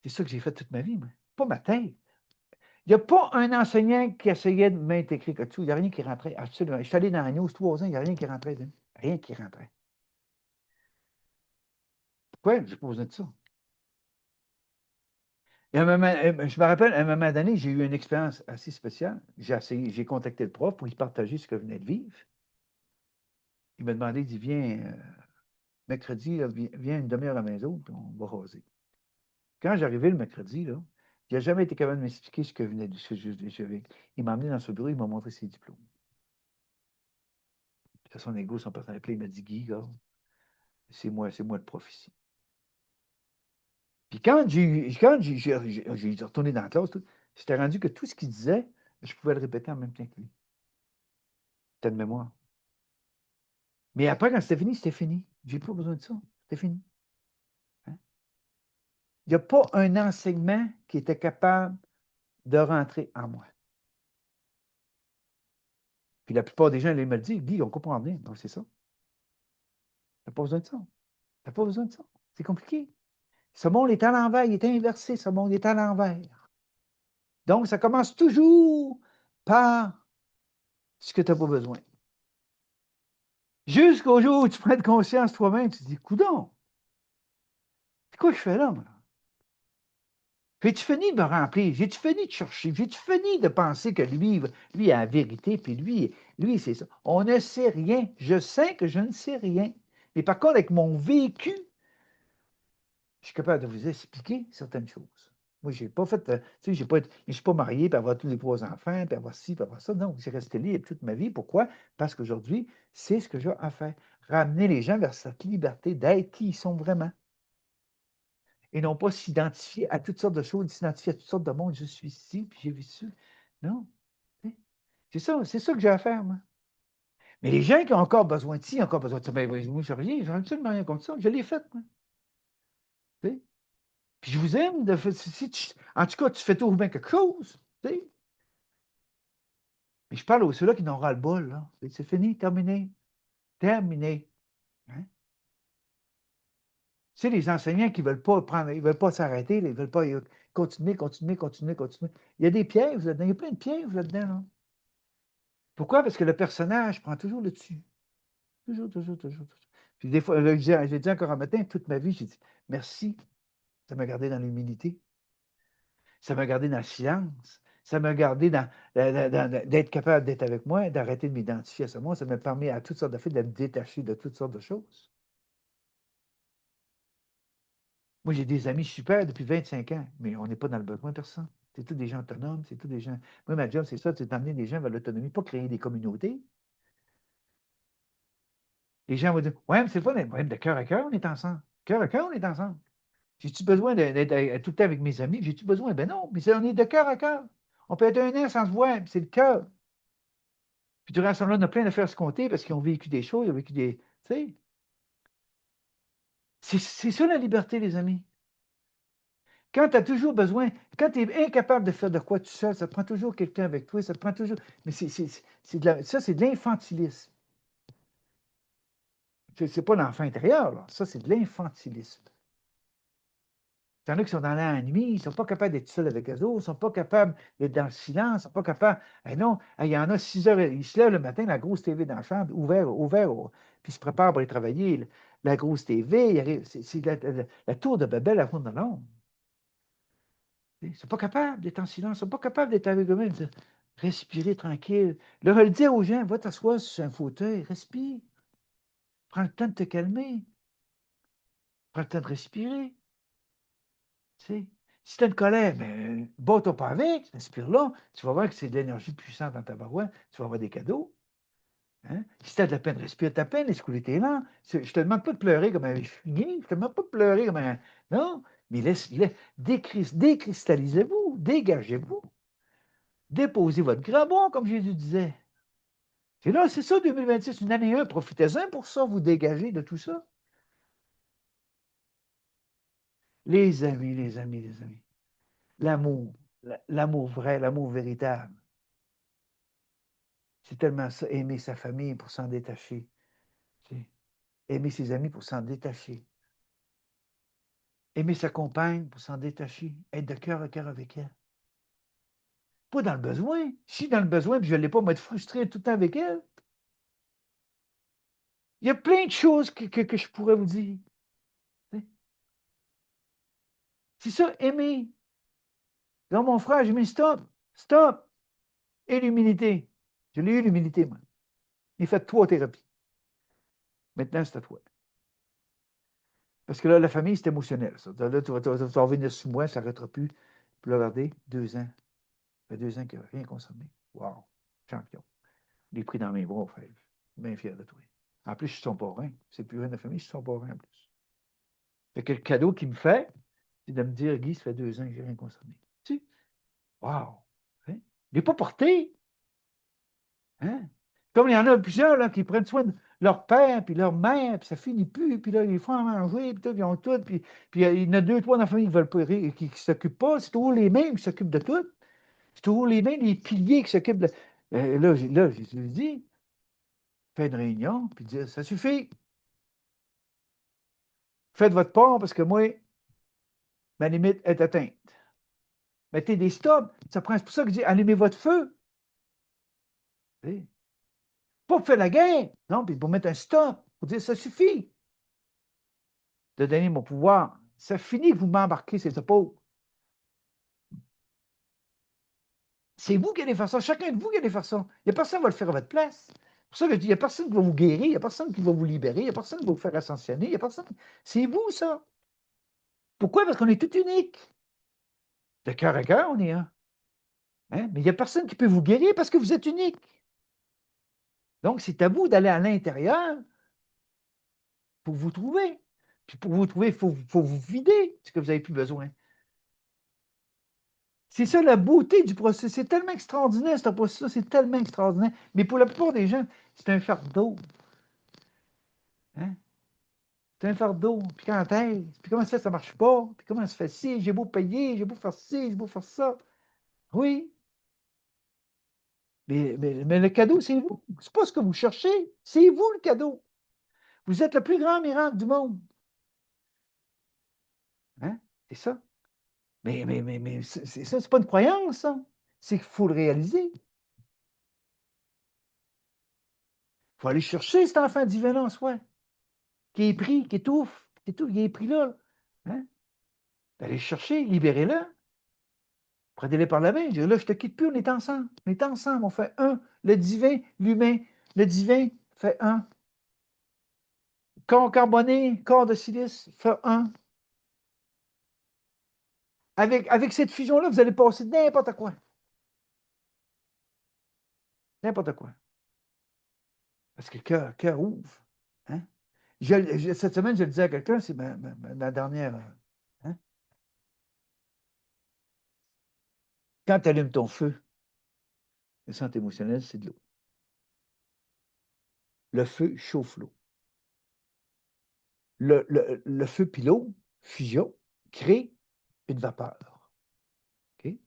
C'est ça que j'ai fait toute ma vie, moi. Pas ma tête. Il n'y a pas un enseignant qui essayait de m'intégrer comme tout. Il n'y a rien qui rentrait. Absolument. Je suis allé dans la news 3 ans, il n'y a rien qui rentrait. Rien qui rentrait. Pourquoi? Je n'ai pas besoin de ça. Et je me rappelle, à un moment donné, j'ai eu une expérience assez spéciale. J'ai contacté le prof pour lui partager ce que je venais de vivre. Il m'a demandé, il dit, viens, mercredi, là, viens une demi-heure à la maison, puis on va raser. Quand j'arrivais le mercredi, là, il n'a jamais été capable de m'expliquer ce que venait de ce que je vécu. Il m'a amené dans son bureau, il m'a montré ses diplômes. Puis à son égo, son personnalité, il m'a dit, Guy, gars, c'est moi le prof ici. Puis quand j'ai retourné dans la classe, j'étais rendu que tout ce qu'il disait, je pouvais le répéter en même temps que lui. C'était de mémoire. Mais après, quand c'était fini, c'était fini. J'ai pas besoin de ça. C'était fini. Hein? Il n'y a pas un enseignement qui était capable de rentrer en moi. Puis la plupart des gens, ils me le disent, Guy, on comprend bien. Donc, c'est ça. Tu n'as pas besoin de ça. Tu n'as pas besoin de ça. C'est compliqué. Ce monde est à l'envers, il est inversé, ce monde est à l'envers. Donc, ça commence toujours par ce que tu n'as pas besoin. Jusqu'au jour où tu prends conscience toi-même, tu te dis, coudonc, c'est quoi que je fais là, moi? J'ai-tu fini de me remplir? J'ai-tu fini de chercher? J'ai-tu fini de penser que lui a la vérité, puis lui, c'est ça. On ne sait rien. Je sais que je ne sais rien. Mais par contre, avec mon vécu, je suis capable de vous expliquer certaines choses. Moi, je n'ai pas fait, tu sais, je ne suis pas marié, puis avoir tous les 3 enfants, puis avoir ci, puis avoir ça. Non, j'ai resté libre toute ma vie. Pourquoi? Parce qu'aujourd'hui, c'est ce que j'ai à faire. Ramener les gens vers cette liberté d'être qui ils sont vraiment. Et non pas s'identifier à toutes sortes de choses, s'identifier à toutes sortes de mondes. Je suis ici, puis j'ai vu ça. Non. C'est ça que j'ai à faire, moi. Mais les gens qui ont encore besoin de ci, encore besoin de ça, ben, moi, je n'ai absolument rien contre ça. Je l'ai fait, moi. T'sais. Puis je vous aime. En tout cas, tu fais toujours bien quelque chose. T'sais. Mais je parle aux ceux-là qui n'ont ras le bol. Là. C'est fini, terminé. Terminé. Hein? Tu sais, les enseignants qui ne veulent pas prendre, ils veulent pas s'arrêter, ils ne veulent pas continuer. Il y a des pièges là-dedans. Il y a plein de pièges là-dedans. Là. Pourquoi? Parce que le personnage prend toujours le dessus. Toujours, toujours, toujours, toujours. Puis des fois, j'ai dit encore un matin, toute ma vie, j'ai dit merci. Ça m'a gardé dans l'humilité. Ça m'a gardé dans le silence. Ça m'a gardé d'être capable d'être avec moi, d'arrêter de m'identifier à ce monde. Ça m'a permis à toutes sortes de choses de me détacher de toutes sortes de choses. Moi, j'ai des amis super depuis 25 ans, mais on n'est pas dans le besoin de personne. C'est tous des gens autonomes, c'est tous des gens. Moi, ma job, c'est ça, c'est d'amener des gens vers l'autonomie, pas créer des communautés. Les gens vont dire ouais, mais c'est pas un problème de cœur à cœur, on est ensemble. Cœur à cœur, on est ensemble. J'ai-tu besoin d'être tout le temps avec mes amis? J'ai-tu besoin? Ben non, mais on est de cœur à cœur. On peut être 1 an sans se voir, puis c'est le cœur. Puis durant ce temps-là, on a plein d'affaires à se compter parce qu'ils ont vécu des choses, ils ont vécu des. Tu sais, c'est ça la liberté, les amis. Quand tu as toujours besoin, quand tu es incapable de faire de quoi tout seul, ça te prend toujours quelqu'un avec toi, ça te prend toujours. Mais ça, c'est de l'infantilisme. C'est pas l'enfant intérieur, là. Ça, c'est de l'infantilisme. Il y en a qui sont dans l'ennui, ils ne sont pas capables d'être seuls avec eux autres, ils ne sont pas capables d'être dans le silence, ils ne sont pas capables. Eh non, il y en a 6 heures, ils se lèvent le matin, la grosse TV dans la chambre, ouvert, puis ils se préparent pour aller travailler. La grosse TV, c'est la tour de Babel à fond de l'ombre. Ils ne sont pas capables d'être en silence, ils ne sont pas capables d'être avec eux-mêmes, de respirer tranquille. Leur le dire aux gens, va t'asseoir sur un fauteuil, respire. Prends le temps de te calmer. Prends le temps de respirer. Tu sais. Si tu as une colère, ben, bats-toi pas avec, respire-là. Tu vas voir que c'est de l'énergie puissante dans ta barouette. Tu vas avoir des cadeaux. Hein? Si tu as de la peine, respire ta peine, laisse-couler tes larmes. Je ne te demande pas de pleurer comme un fumier. Je ne te demande pas de pleurer comme un. Non, mais décristallisez-vous, dégagez-vous. Déposez votre grabon, comme Jésus disait. C'est là, c'est ça, 2026, une année 1. Profitez-en pour ça, vous dégagez de tout ça. Les amis, les amis, les amis. L'amour, l'amour vrai, l'amour véritable. C'est tellement ça, aimer sa famille pour s'en détacher. Tu sais. Aimer ses amis pour s'en détacher. Aimer sa compagne pour s'en détacher. Être de cœur à cœur avec elle. Pas dans le besoin. Si dans le besoin, puis je ne l'ai pas, m'être frustré tout le temps avec elle. Il y a plein de choses que je pourrais vous dire. Tu sais. C'est ça, aimer. Dans mon frère, j'ai mis stop, stop. Et l'humilité. Je l'ai eu, l'humilité, moi. J'ai fait 3 thérapies. Maintenant, c'est à toi. Parce que là, la famille, c'est émotionnel. Ça. Là, tu vas revenir sur moi, ça n'arrêtera plus. Puis là, regardez, 2 ans. Ça fait 2 ans qu'il n'a rien consommé. Wow, champion. Il est pris dans mes bras, frère. Bien fier de toi. En plus, je suis son parrain. C'est plus rien de la famille, je suis son parrain en plus. Fait que le cadeau qu'il me fait, c'est de me dire, Guy, ça fait 2 ans que je n'ai rien consommé. Tu sais, wow. Hein? Il n'est pas porté. Hein? Comme il y en a plusieurs là, qui prennent soin de leur père, puis leur mère, puis ça finit plus, puis là, ils font à manger, puis tout, ils ont tout, puis il y en a 2, 3 dans la famille qui veulent pas, qui ne s'occupent pas, c'est toujours les mêmes qui s'occupent de tout. C'est toujours les mêmes, les piliers qui s'occupent de. Là, je lui dis, fais une réunion, puis dire, ça suffit. Faites votre part parce que moi, ma limite est atteinte. Mettez des stops. C'est pour ça que je dis allumez votre feu. T'sais. Pas pour faire la guerre. Non, puis pour mettre un stop. Pour dire ça suffit de donner mon pouvoir. Ça finit que vous m'embarquez ces épaules. C'est vous qui allez faire ça. Chacun de vous qui allez faire ça. Il n'y a personne qui va le faire à votre place. C'est pour ça que je dis, il n'y a personne qui va vous guérir, il n'y a personne qui va vous libérer, il n'y a personne qui va vous faire ascensionner, il n'y a personne. C'est vous, ça. Pourquoi? Parce qu'on est tout unique. De cœur à cœur, on est un. Hein? Mais il n'y a personne qui peut vous guérir parce que vous êtes unique. Donc, c'est à vous d'aller à l'intérieur pour vous trouver. Puis pour vous trouver, il faut vous vider ce que vous n'avez plus besoin. C'est ça la beauté du processus. C'est tellement extraordinaire, ce processus-là, c'est tellement extraordinaire. Mais pour la plupart des gens, c'est un fardeau. Hein? C'est un fardeau. Puis quand est-ce? Puis comment ça ne marche pas? Puis comment ça se fait ci? J'ai beau payer, j'ai beau faire ci, j'ai beau faire ça. Oui, mais le cadeau, c'est vous. C'est pas ce que vous cherchez. C'est vous le cadeau. Vous êtes le plus grand miracle du monde. Hein? C'est ça. Mais ça, c'est pas une croyance, ça. C'est qu'il faut le réaliser. Il faut aller chercher cet enfant divin en soi, qui est pris, qui étouffe, qui est pris là. Hein? Allez le chercher, libérez-le. Prenez-le par la main. Là, je te quitte plus, on est ensemble. On est ensemble, on fait un. Le divin, l'humain. Le divin fait un. Corps carboné, corps de silice, fait un. Avec cette fusion-là, vous allez passer n'importe quoi. N'importe quoi. Parce que le cœur ouvre. Hein? Cette semaine, je le disais à quelqu'un, c'est ma dernière. Hein? Quand tu allumes ton feu, le centre émotionnel, c'est de l'eau. Le feu chauffe l'eau. Le feu puis l'eau, fusion, crée une vapeur. Okay?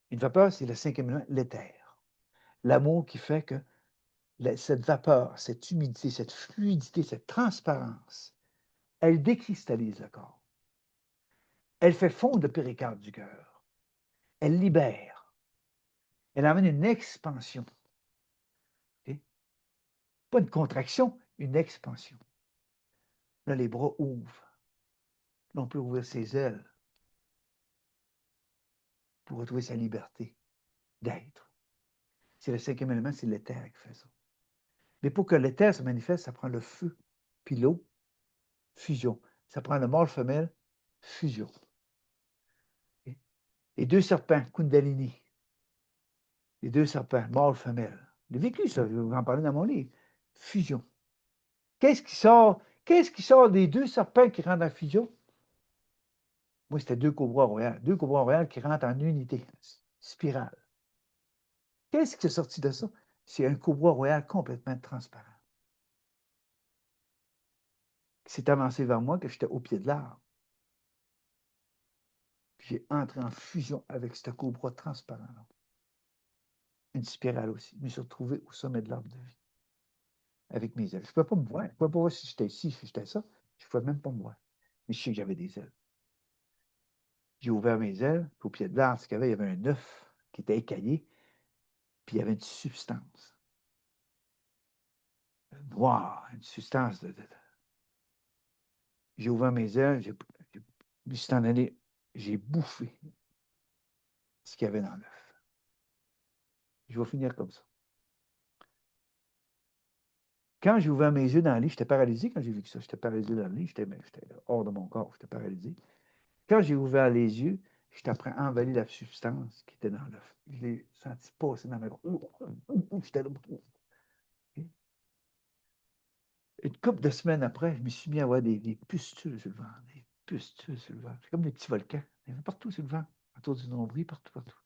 Une vapeur, c'est le cinquième élément, l'éther. L'amour qui fait que cette vapeur, cette humidité, cette fluidité, cette transparence, elle décristallise le corps. Elle fait fondre le péricarde du cœur. Elle libère. Elle amène une expansion. Okay? Pas une contraction, une expansion. Là, les bras ouvrent. Là, on peut ouvrir ses ailes pour retrouver sa liberté d'être. C'est le cinquième élément, c'est l'éther qui fait ça. Mais pour que l'éther se manifeste, ça prend le feu, puis l'eau, fusion. Ça prend le mâle-femelle, fusion. Okay? Les deux serpents, Kundalini. Les deux serpents, mâle-femelle. J'ai vécu ça, je vais vous en parler dans mon livre. Fusion. Qu'est-ce qui sort des deux serpents qui rentrent en fusion? Moi, c'était deux cobras royales. Deux cobras royales qui rentrent en unité, spirale. Qu'est-ce qui est sorti de ça? C'est un cobra royal complètement transparent. Qui s'est avancé vers moi, que j'étais au pied de l'arbre. Puis j'ai entré en fusion avec ce cobra transparent-là. Une spirale aussi. Je me suis retrouvé au sommet de l'arbre de vie. Avec mes ailes. Je ne pouvais pas me voir. Je ne pouvais pas voir si j'étais ici, si j'étais ça. Je ne pouvais même pas me voir. Mais je sais que j'avais des ailes. J'ai ouvert mes ailes, puis au pied de l'arbre, il y avait un œuf qui était écaillé, puis il y avait une substance noire, une substance J'ai ouvert mes ailes, je me suis en allé, j'ai bouffé ce qu'il y avait dans l'œuf. Je vais finir comme ça. Quand j'ai ouvert mes yeux dans le lit, j'étais paralysé quand j'ai vu ça. J'étais paralysé dans le lit, j'étais hors de mon corps, j'étais paralysé. Quand j'ai ouvert les yeux, j'étais après à envaler la substance qui était dans l'œuf. Je l'ai senti passer dans ma gorge. J'étais là. Une couple de semaines après, je me suis mis à avoir des pustules sur le ventre. Des pustules sur le ventre. C'est comme des petits volcans. Il y en a partout sur le ventre. Autour du nombril, partout, partout.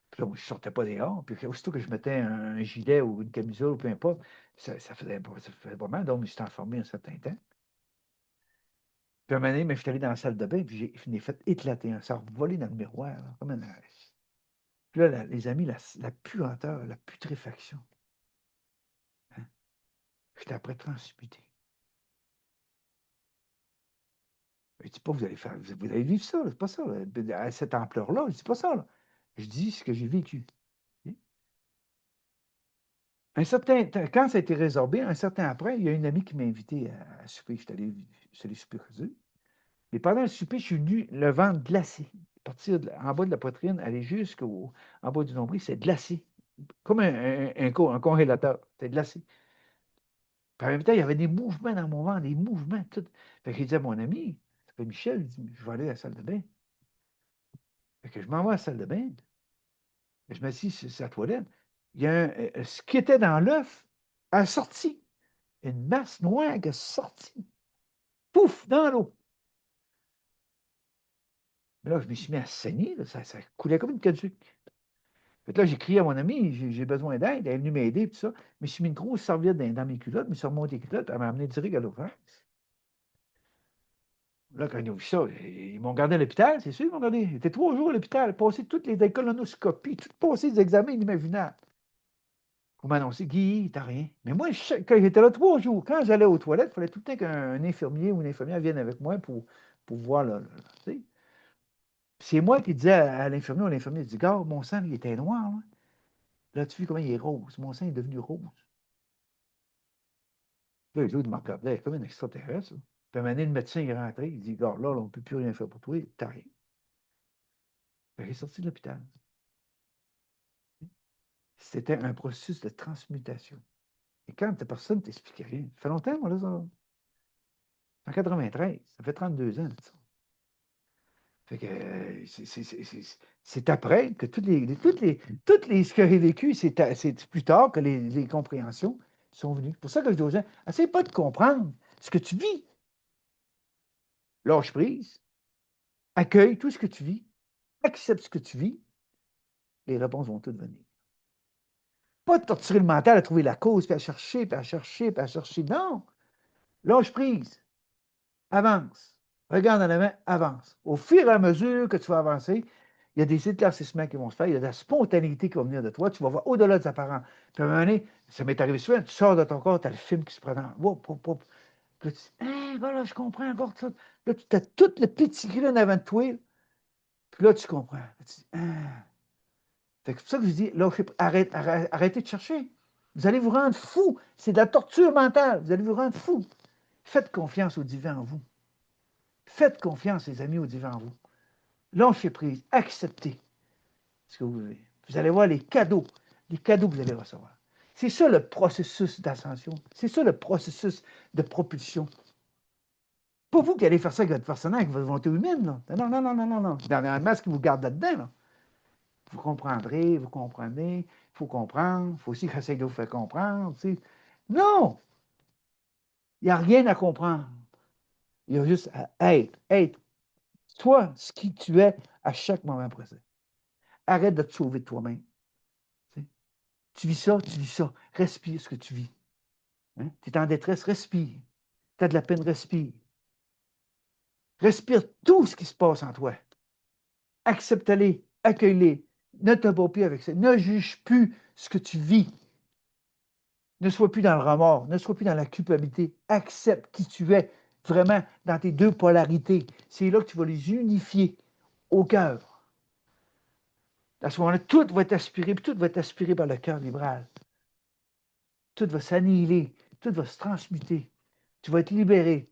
Puis là, moi, je ne sortais pas dehors. Puis aussitôt que je mettais un gilet ou une camisole ou peu importe, ça faisait pas mal. Donc, je me suis informé un certain temps. Puis un moment donné, je suis allé dans la salle de bain, puis je l'ai fait éclater. Ça a volé dans le miroir, là, comme un. Puis là, les amis, la puanteur, la putréfaction. Hein? J'étais après transmuté. Je ne dis pas que vous allez vivre ça, c'est pas ça. Là. À cette ampleur-là, je dis pas ça. Là. Je dis ce que j'ai vécu. Quand ça a été résorbé, un certain après, il y a une amie qui m'a invité à souper. Je suis allé souper chez eux. Mais pendant le souper, je suis venu le ventre glacé. Partir en bas de la poitrine, aller jusqu'en bas du nombril, c'est glacé. Comme un congélateur. C'est glacé. Puis en même temps, il y avait des mouvements dans mon ventre, des mouvements, tout. Fait que j'ai dit à mon ami, ça s'appelle Michel, il dit, je vais aller à la salle de bain. Fait que je m'en vais à la salle de bain. Je m'assis sur la toilette. Il y a ce qui était dans l'œuf a sorti. Une masse noire qui a sorti. Pouf, dans l'eau. Mais là, je me suis mis à saigner. Là, ça coulait comme une caduque. Fait que là, j'ai crié à mon ami, j'ai besoin d'aide. Elle est venue m'aider, tout ça. Mais je me suis mis une grosse serviette dans mes culottes, je me suis remonté les culottes, elle m'a amené direct à l'urgence. Là, quand ils ont vu ça, ils m'ont gardé à l'hôpital, c'est sûr, ils m'ont gardé. J'étais 3 jours à l'hôpital, passé toutes les colonoscopies, tout passé des examens inimaginables. Pour m'annoncer, Guy, t'as rien. Mais moi, quand j'étais là 3 jours, quand j'allais aux toilettes, il fallait tout le temps qu'un infirmier ou une infirmière vienne avec moi pour voir tu sais. C'est moi qui disais à l'infirmier ou à l'infirmier, je dis, gars, mon sang, il était noir. Hein. Là, tu vois comment il est rose. Mon sang est devenu rose. Là, les autres me regardaient comme un extraterrestre. Là. Puis à un moment donné, le médecin est rentré, il dit, gars, là, on ne peut plus rien faire pour toi, t'as rien. Fait qu'il est sorti de l'hôpital. C'était un processus de transmutation. Et quand la personne t'expliquait rien, ça fait longtemps, moi, là, ça. En 93, ça fait 32 ans, ça. Fait que c'est après que ce que j'ai vécu, c'est plus tard que les compréhensions sont venues. C'est pour ça que je dis aux gens, essaye pas de comprendre ce que tu vis. Lâche prise, accueille tout ce que tu vis, accepte ce que tu vis, les réponses vont toutes venir. Pas de torturer le mental à trouver la cause, puis à chercher, puis à chercher, puis à chercher. Non! Lâche prise. Avance. Regarde en avant, avance. Au fur et à mesure que tu vas avancer, il y a des éclaircissements qui vont se faire, il y a de la spontanéité qui va venir de toi, tu vas voir au-delà des apparences. Puis à un moment donné, ça m'est arrivé souvent, tu sors de ton corps, tu as le film qui se prend. Wop, wop, wop. Puis là, tu dis, hein, voilà, je comprends encore ça. Là, tu as tout le petit grain en avant de toi, puis là, tu comprends. Là, tu dis, ah. C'est pour ça que je dis, là, arrêtez de chercher. Vous allez vous rendre fou. C'est de la torture mentale. Vous allez vous rendre fou. Faites confiance au divin en vous. Faites confiance, les amis, au divin en vous. Lâchez prise. Acceptez ce que vous voulez. Vous allez voir les cadeaux que vous allez recevoir. C'est ça le processus d'ascension. C'est ça le processus de propulsion. Pas vous qui allez faire ça avec votre personnage, avec votre volonté humaine. Là. Non, non, non, non, non, non. Dernièrement, ce qui vous garde là-dedans, là. Vous comprendrez, vous comprenez, il faut comprendre, il faut aussi que j'essaie de vous faire comprendre. Tu sais. Non! Il n'y a rien à comprendre. Il y a juste à être. Toi, ce qui tu es à chaque moment présent. Arrête de te sauver de toi-même. Tu sais. Tu vis ça, tu vis ça. Respire ce que tu vis. Hein? Tu es en détresse, respire. Tu as de la peine, respire. Respire tout ce qui se passe en toi. Accepte-les, accueille-les. Ne te bats plus avec ça. Ne juge plus ce que tu vis. Ne sois plus dans le remords, ne sois plus dans la culpabilité. Accepte qui tu es vraiment dans tes deux polarités. C'est là que tu vas les unifier au cœur. À ce moment-là, tout va être aspiré, puis tout va être aspiré par le cœur libéral. Tout va s'annihiler, tout va se transmuter. Tu vas être libéré.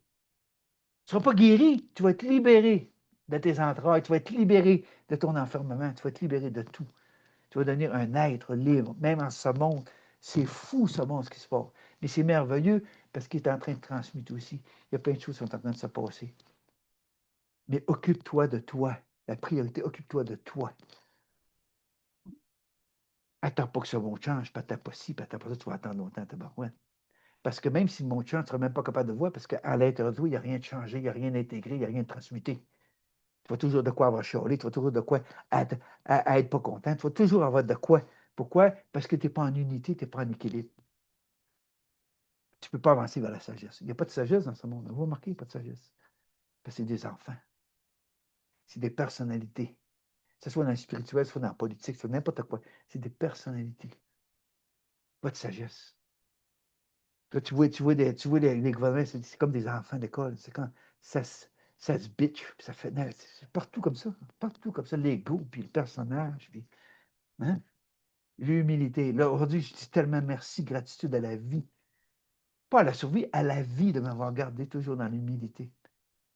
Tu ne seras pas guéri, tu vas être libéré de tes entrailles, tu vas être libéré de ton enfermement, tu vas être libéré de tout. Tu vas devenir un être libre, même en ce monde. C'est fou, ce monde, ce qui se passe. Mais c'est merveilleux parce qu'il est en train de transmuter aussi. Il y a plein de choses qui sont en train de se passer. Mais occupe-toi de toi. La priorité, occupe-toi de toi. Attends pas que ce monde change, pas attends pas ci, pas attends pas ça, tu vas attendre longtemps, tabarouette. Parce que même si le monde change, tu ne seras même pas capable de voir parce qu'à l'intérieur de toi, il n'y a rien de changé, il n'y a rien d'intégré, il n'y a rien de transmuté. Tu vas toujours de quoi avoir chialé, tu vas toujours de quoi être pas content, tu vas toujours avoir de quoi. Pourquoi? Parce que tu n'es pas en unité, tu n'es pas en équilibre. Tu ne peux pas avancer vers la sagesse. Il n'y a pas de sagesse dans ce monde. Vous remarquez, il n'y a pas de sagesse. Parce que c'est des enfants. C'est des personnalités. Que ce soit dans le spirituel, soit dans la politique, soit n'importe quoi. C'est des personnalités. Pas de sagesse. Là, tu vois les gouvernements, c'est comme des enfants d'école. C'est quand ça, ça se bitch, puis ça fait. Non, c'est partout comme ça, l'ego, puis le personnage, puis hein, l'humilité. Là, aujourd'hui, je dis tellement merci, gratitude à la vie. Pas à la survie, à la vie de m'avoir gardé toujours dans l'humilité.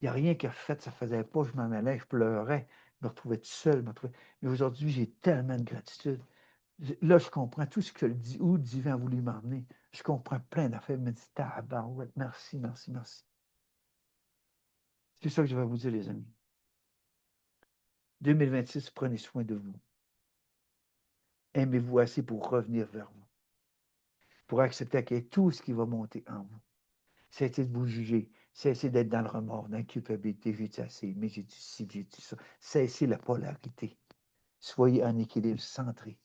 Il n'y a rien qui a fait, ça ne faisait pas, je m'en allais, je pleurais, je me retrouvais tout seul. Mais aujourd'hui, j'ai tellement de gratitude. Là, je comprends tout ce que le divin a voulu m'emmener. Je comprends plein d'affaires. Je me dis, tabarouette, merci, merci, merci. C'est ça que je vais vous dire, les amis. 2026, prenez soin de vous. Aimez-vous assez pour revenir vers vous, pour accepter qu'il y ait tout ce qui va monter en vous. Cessez de vous juger. Cessez d'être dans le remords, dans la culpabilité. J'ai dit assez, mais j'ai dit ci, j'ai dit ça. Cessez la polarité. Soyez en équilibre, centré.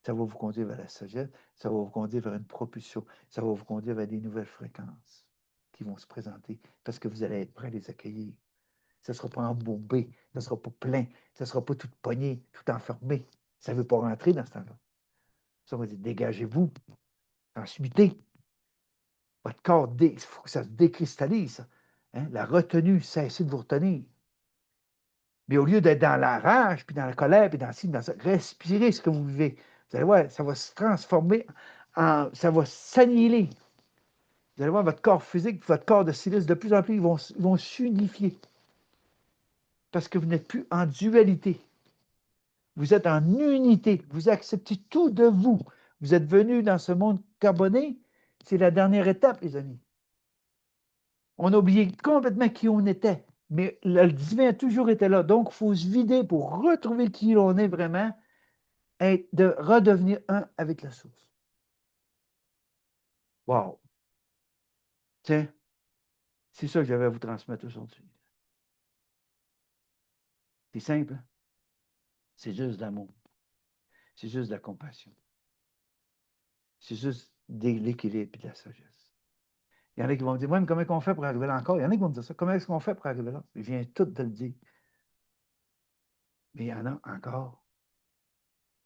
Ça va vous conduire vers la sagesse, ça va vous conduire vers une propulsion, ça va vous conduire vers des nouvelles fréquences qui vont se présenter parce que vous allez être prêt à les accueillir. Ça ne sera pas embourbé, ça ne sera pas plein, ça ne sera pas tout pogné, tout enfermé. Ça ne veut pas rentrer dans ce temps-là. Ça va dire, dégagez-vous, transmutez. Votre corps, il faut que ça se décristallise. Hein? La retenue, cessez de vous retenir. Mais au lieu d'être dans la rage, puis dans la colère, puis dans ci, dans ça, respirez ce que vous vivez. Vous allez voir, ça va se transformer, ça va s'annihiler. Vous allez voir votre corps physique, votre corps de silice, de plus en plus, ils vont s'unifier. Parce que vous n'êtes plus en dualité. Vous êtes en unité. Vous acceptez tout de vous. Vous êtes venu dans ce monde carboné. C'est la dernière étape, les amis. On a oublié complètement qui on était. Mais le divin a toujours été là. Donc, il faut se vider pour retrouver qui l'on est vraiment et de redevenir un avec la source. Wow! Tiens, c'est ça que j'avais à vous transmettre aujourd'hui. C'est simple. Hein? C'est juste de l'amour. C'est juste de la compassion. C'est juste de l'équilibre et de la sagesse. Il y en a qui vont me dire, ouais, mais comment on fait pour arriver là encore? Il y en a qui vont me dire ça. Comment est-ce qu'on fait pour arriver là? Je viens tout de le dire. Mais il y en a encore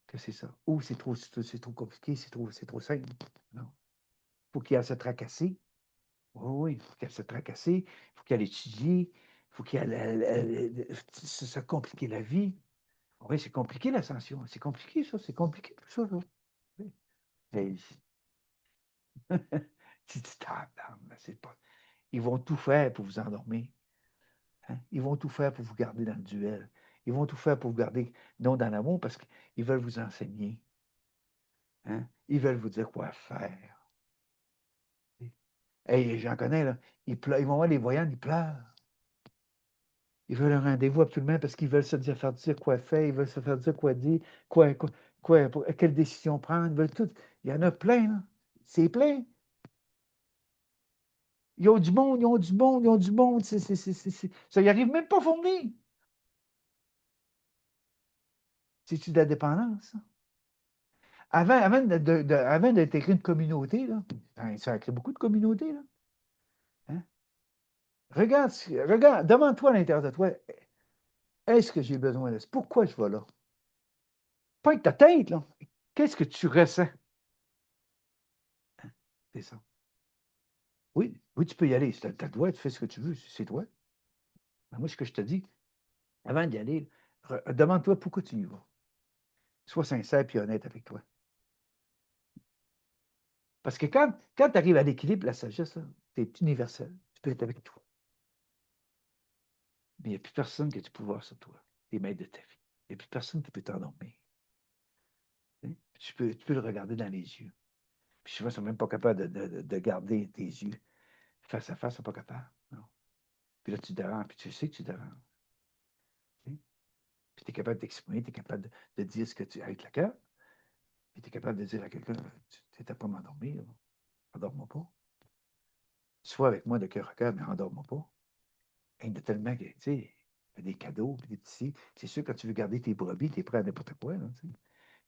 que c'est ça. Ou c'est trop compliqué, c'est trop simple. Non. Il faut qu'il y ait à se tracasser. Oui, il faut qu'elle se tracasser, il faut qu'elle étudie, il faut qu'elle se compliquer la vie. Oui, c'est compliqué l'ascension. C'est compliqué, ça. C'est compliqué tout ça. Là. Oui. Et, tu dis, c'est pas. Ils vont tout faire pour vous endormir. Hein? Ils vont tout faire pour vous garder dans le duel. Ils vont tout faire pour vous garder non dans l'amour parce qu'ils veulent vous enseigner. Hein? Ils veulent vous dire quoi faire. Et j'en connais, là. Ils vont voir les voyants, ils pleurent. Ils veulent un rendez-vous absolument parce qu'ils veulent se faire dire quoi faire, ils veulent se faire dire quoi dire, quelle décision prendre. Ils veulent tout. Il y en a plein, là. C'est plein. Ils ont du monde, ils ont du monde, ils ont du monde. Ça n'y arrive même pas à fournir. C'est-tu de la dépendance, ça? Avant d'intégrer une communauté, là, ça a créé beaucoup de communautés, là. Hein? Regarde, demande-toi à l'intérieur de toi, est-ce que j'ai besoin de ça? Pourquoi je vais là? Pas avec ta tête, là. Qu'est-ce que tu ressens? Hein? C'est ça. Oui, oui, tu peux y aller. Tu as le droit, tu fais ce que tu veux, c'est toi. Mais moi, ce que je te dis, avant d'y aller, demande-toi pourquoi tu y vas. Sois sincère et honnête avec toi. Parce que quand tu arrives à l'équilibre, la sagesse, c'est universel. Tu peux être avec toi. Mais il n'y a plus personne qui a du pouvoir sur toi. Tu es maître de ta vie. Il n'y a plus personne qui peut t'endormir. Hein? Tu peux le regarder dans les yeux. Puis souvent, ils ne sont même pas capables de garder tes yeux face à face, ils ne sont pas capables. Non. Puis là, tu déranges, puis tu sais que tu déranges. Hein? Puis tu es capable d'exprimer, tu es capable de dire ce que tu as avec le cœur. Puis tu es capable de dire à quelqu'un, tu n'étais pas m'endormir, endors-moi pas. Sois avec moi de cœur à cœur, mais endors-moi pas. Et de tellement que, tu sais, des cadeaux, puis des petits. C'est sûr, quand tu veux garder tes brebis, tu es prêt à n'importe quoi. Là,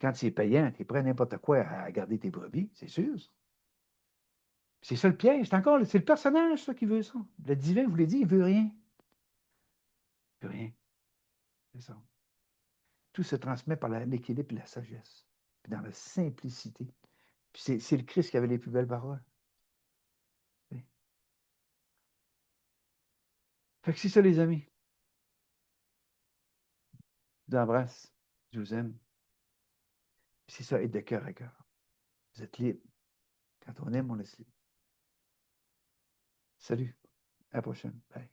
quand c'est payant, tu es prêt à n'importe quoi à garder tes brebis, c'est sûr. C'est ça le piège. C'est le personnage, ça, qui veut ça. Le divin vous l'a dit, il veut rien. Il veut rien. C'est ça. Tout se transmet par l'équilibre et la sagesse. Puis dans la simplicité. Puis c'est le Christ qui avait les plus belles paroles. Fait que c'est ça, les amis. Je vous embrasse. Je vous aime. C'est ça, être de cœur à cœur. Vous êtes libre. Quand on aime, on laisse libre. Salut. À la prochaine. Bye.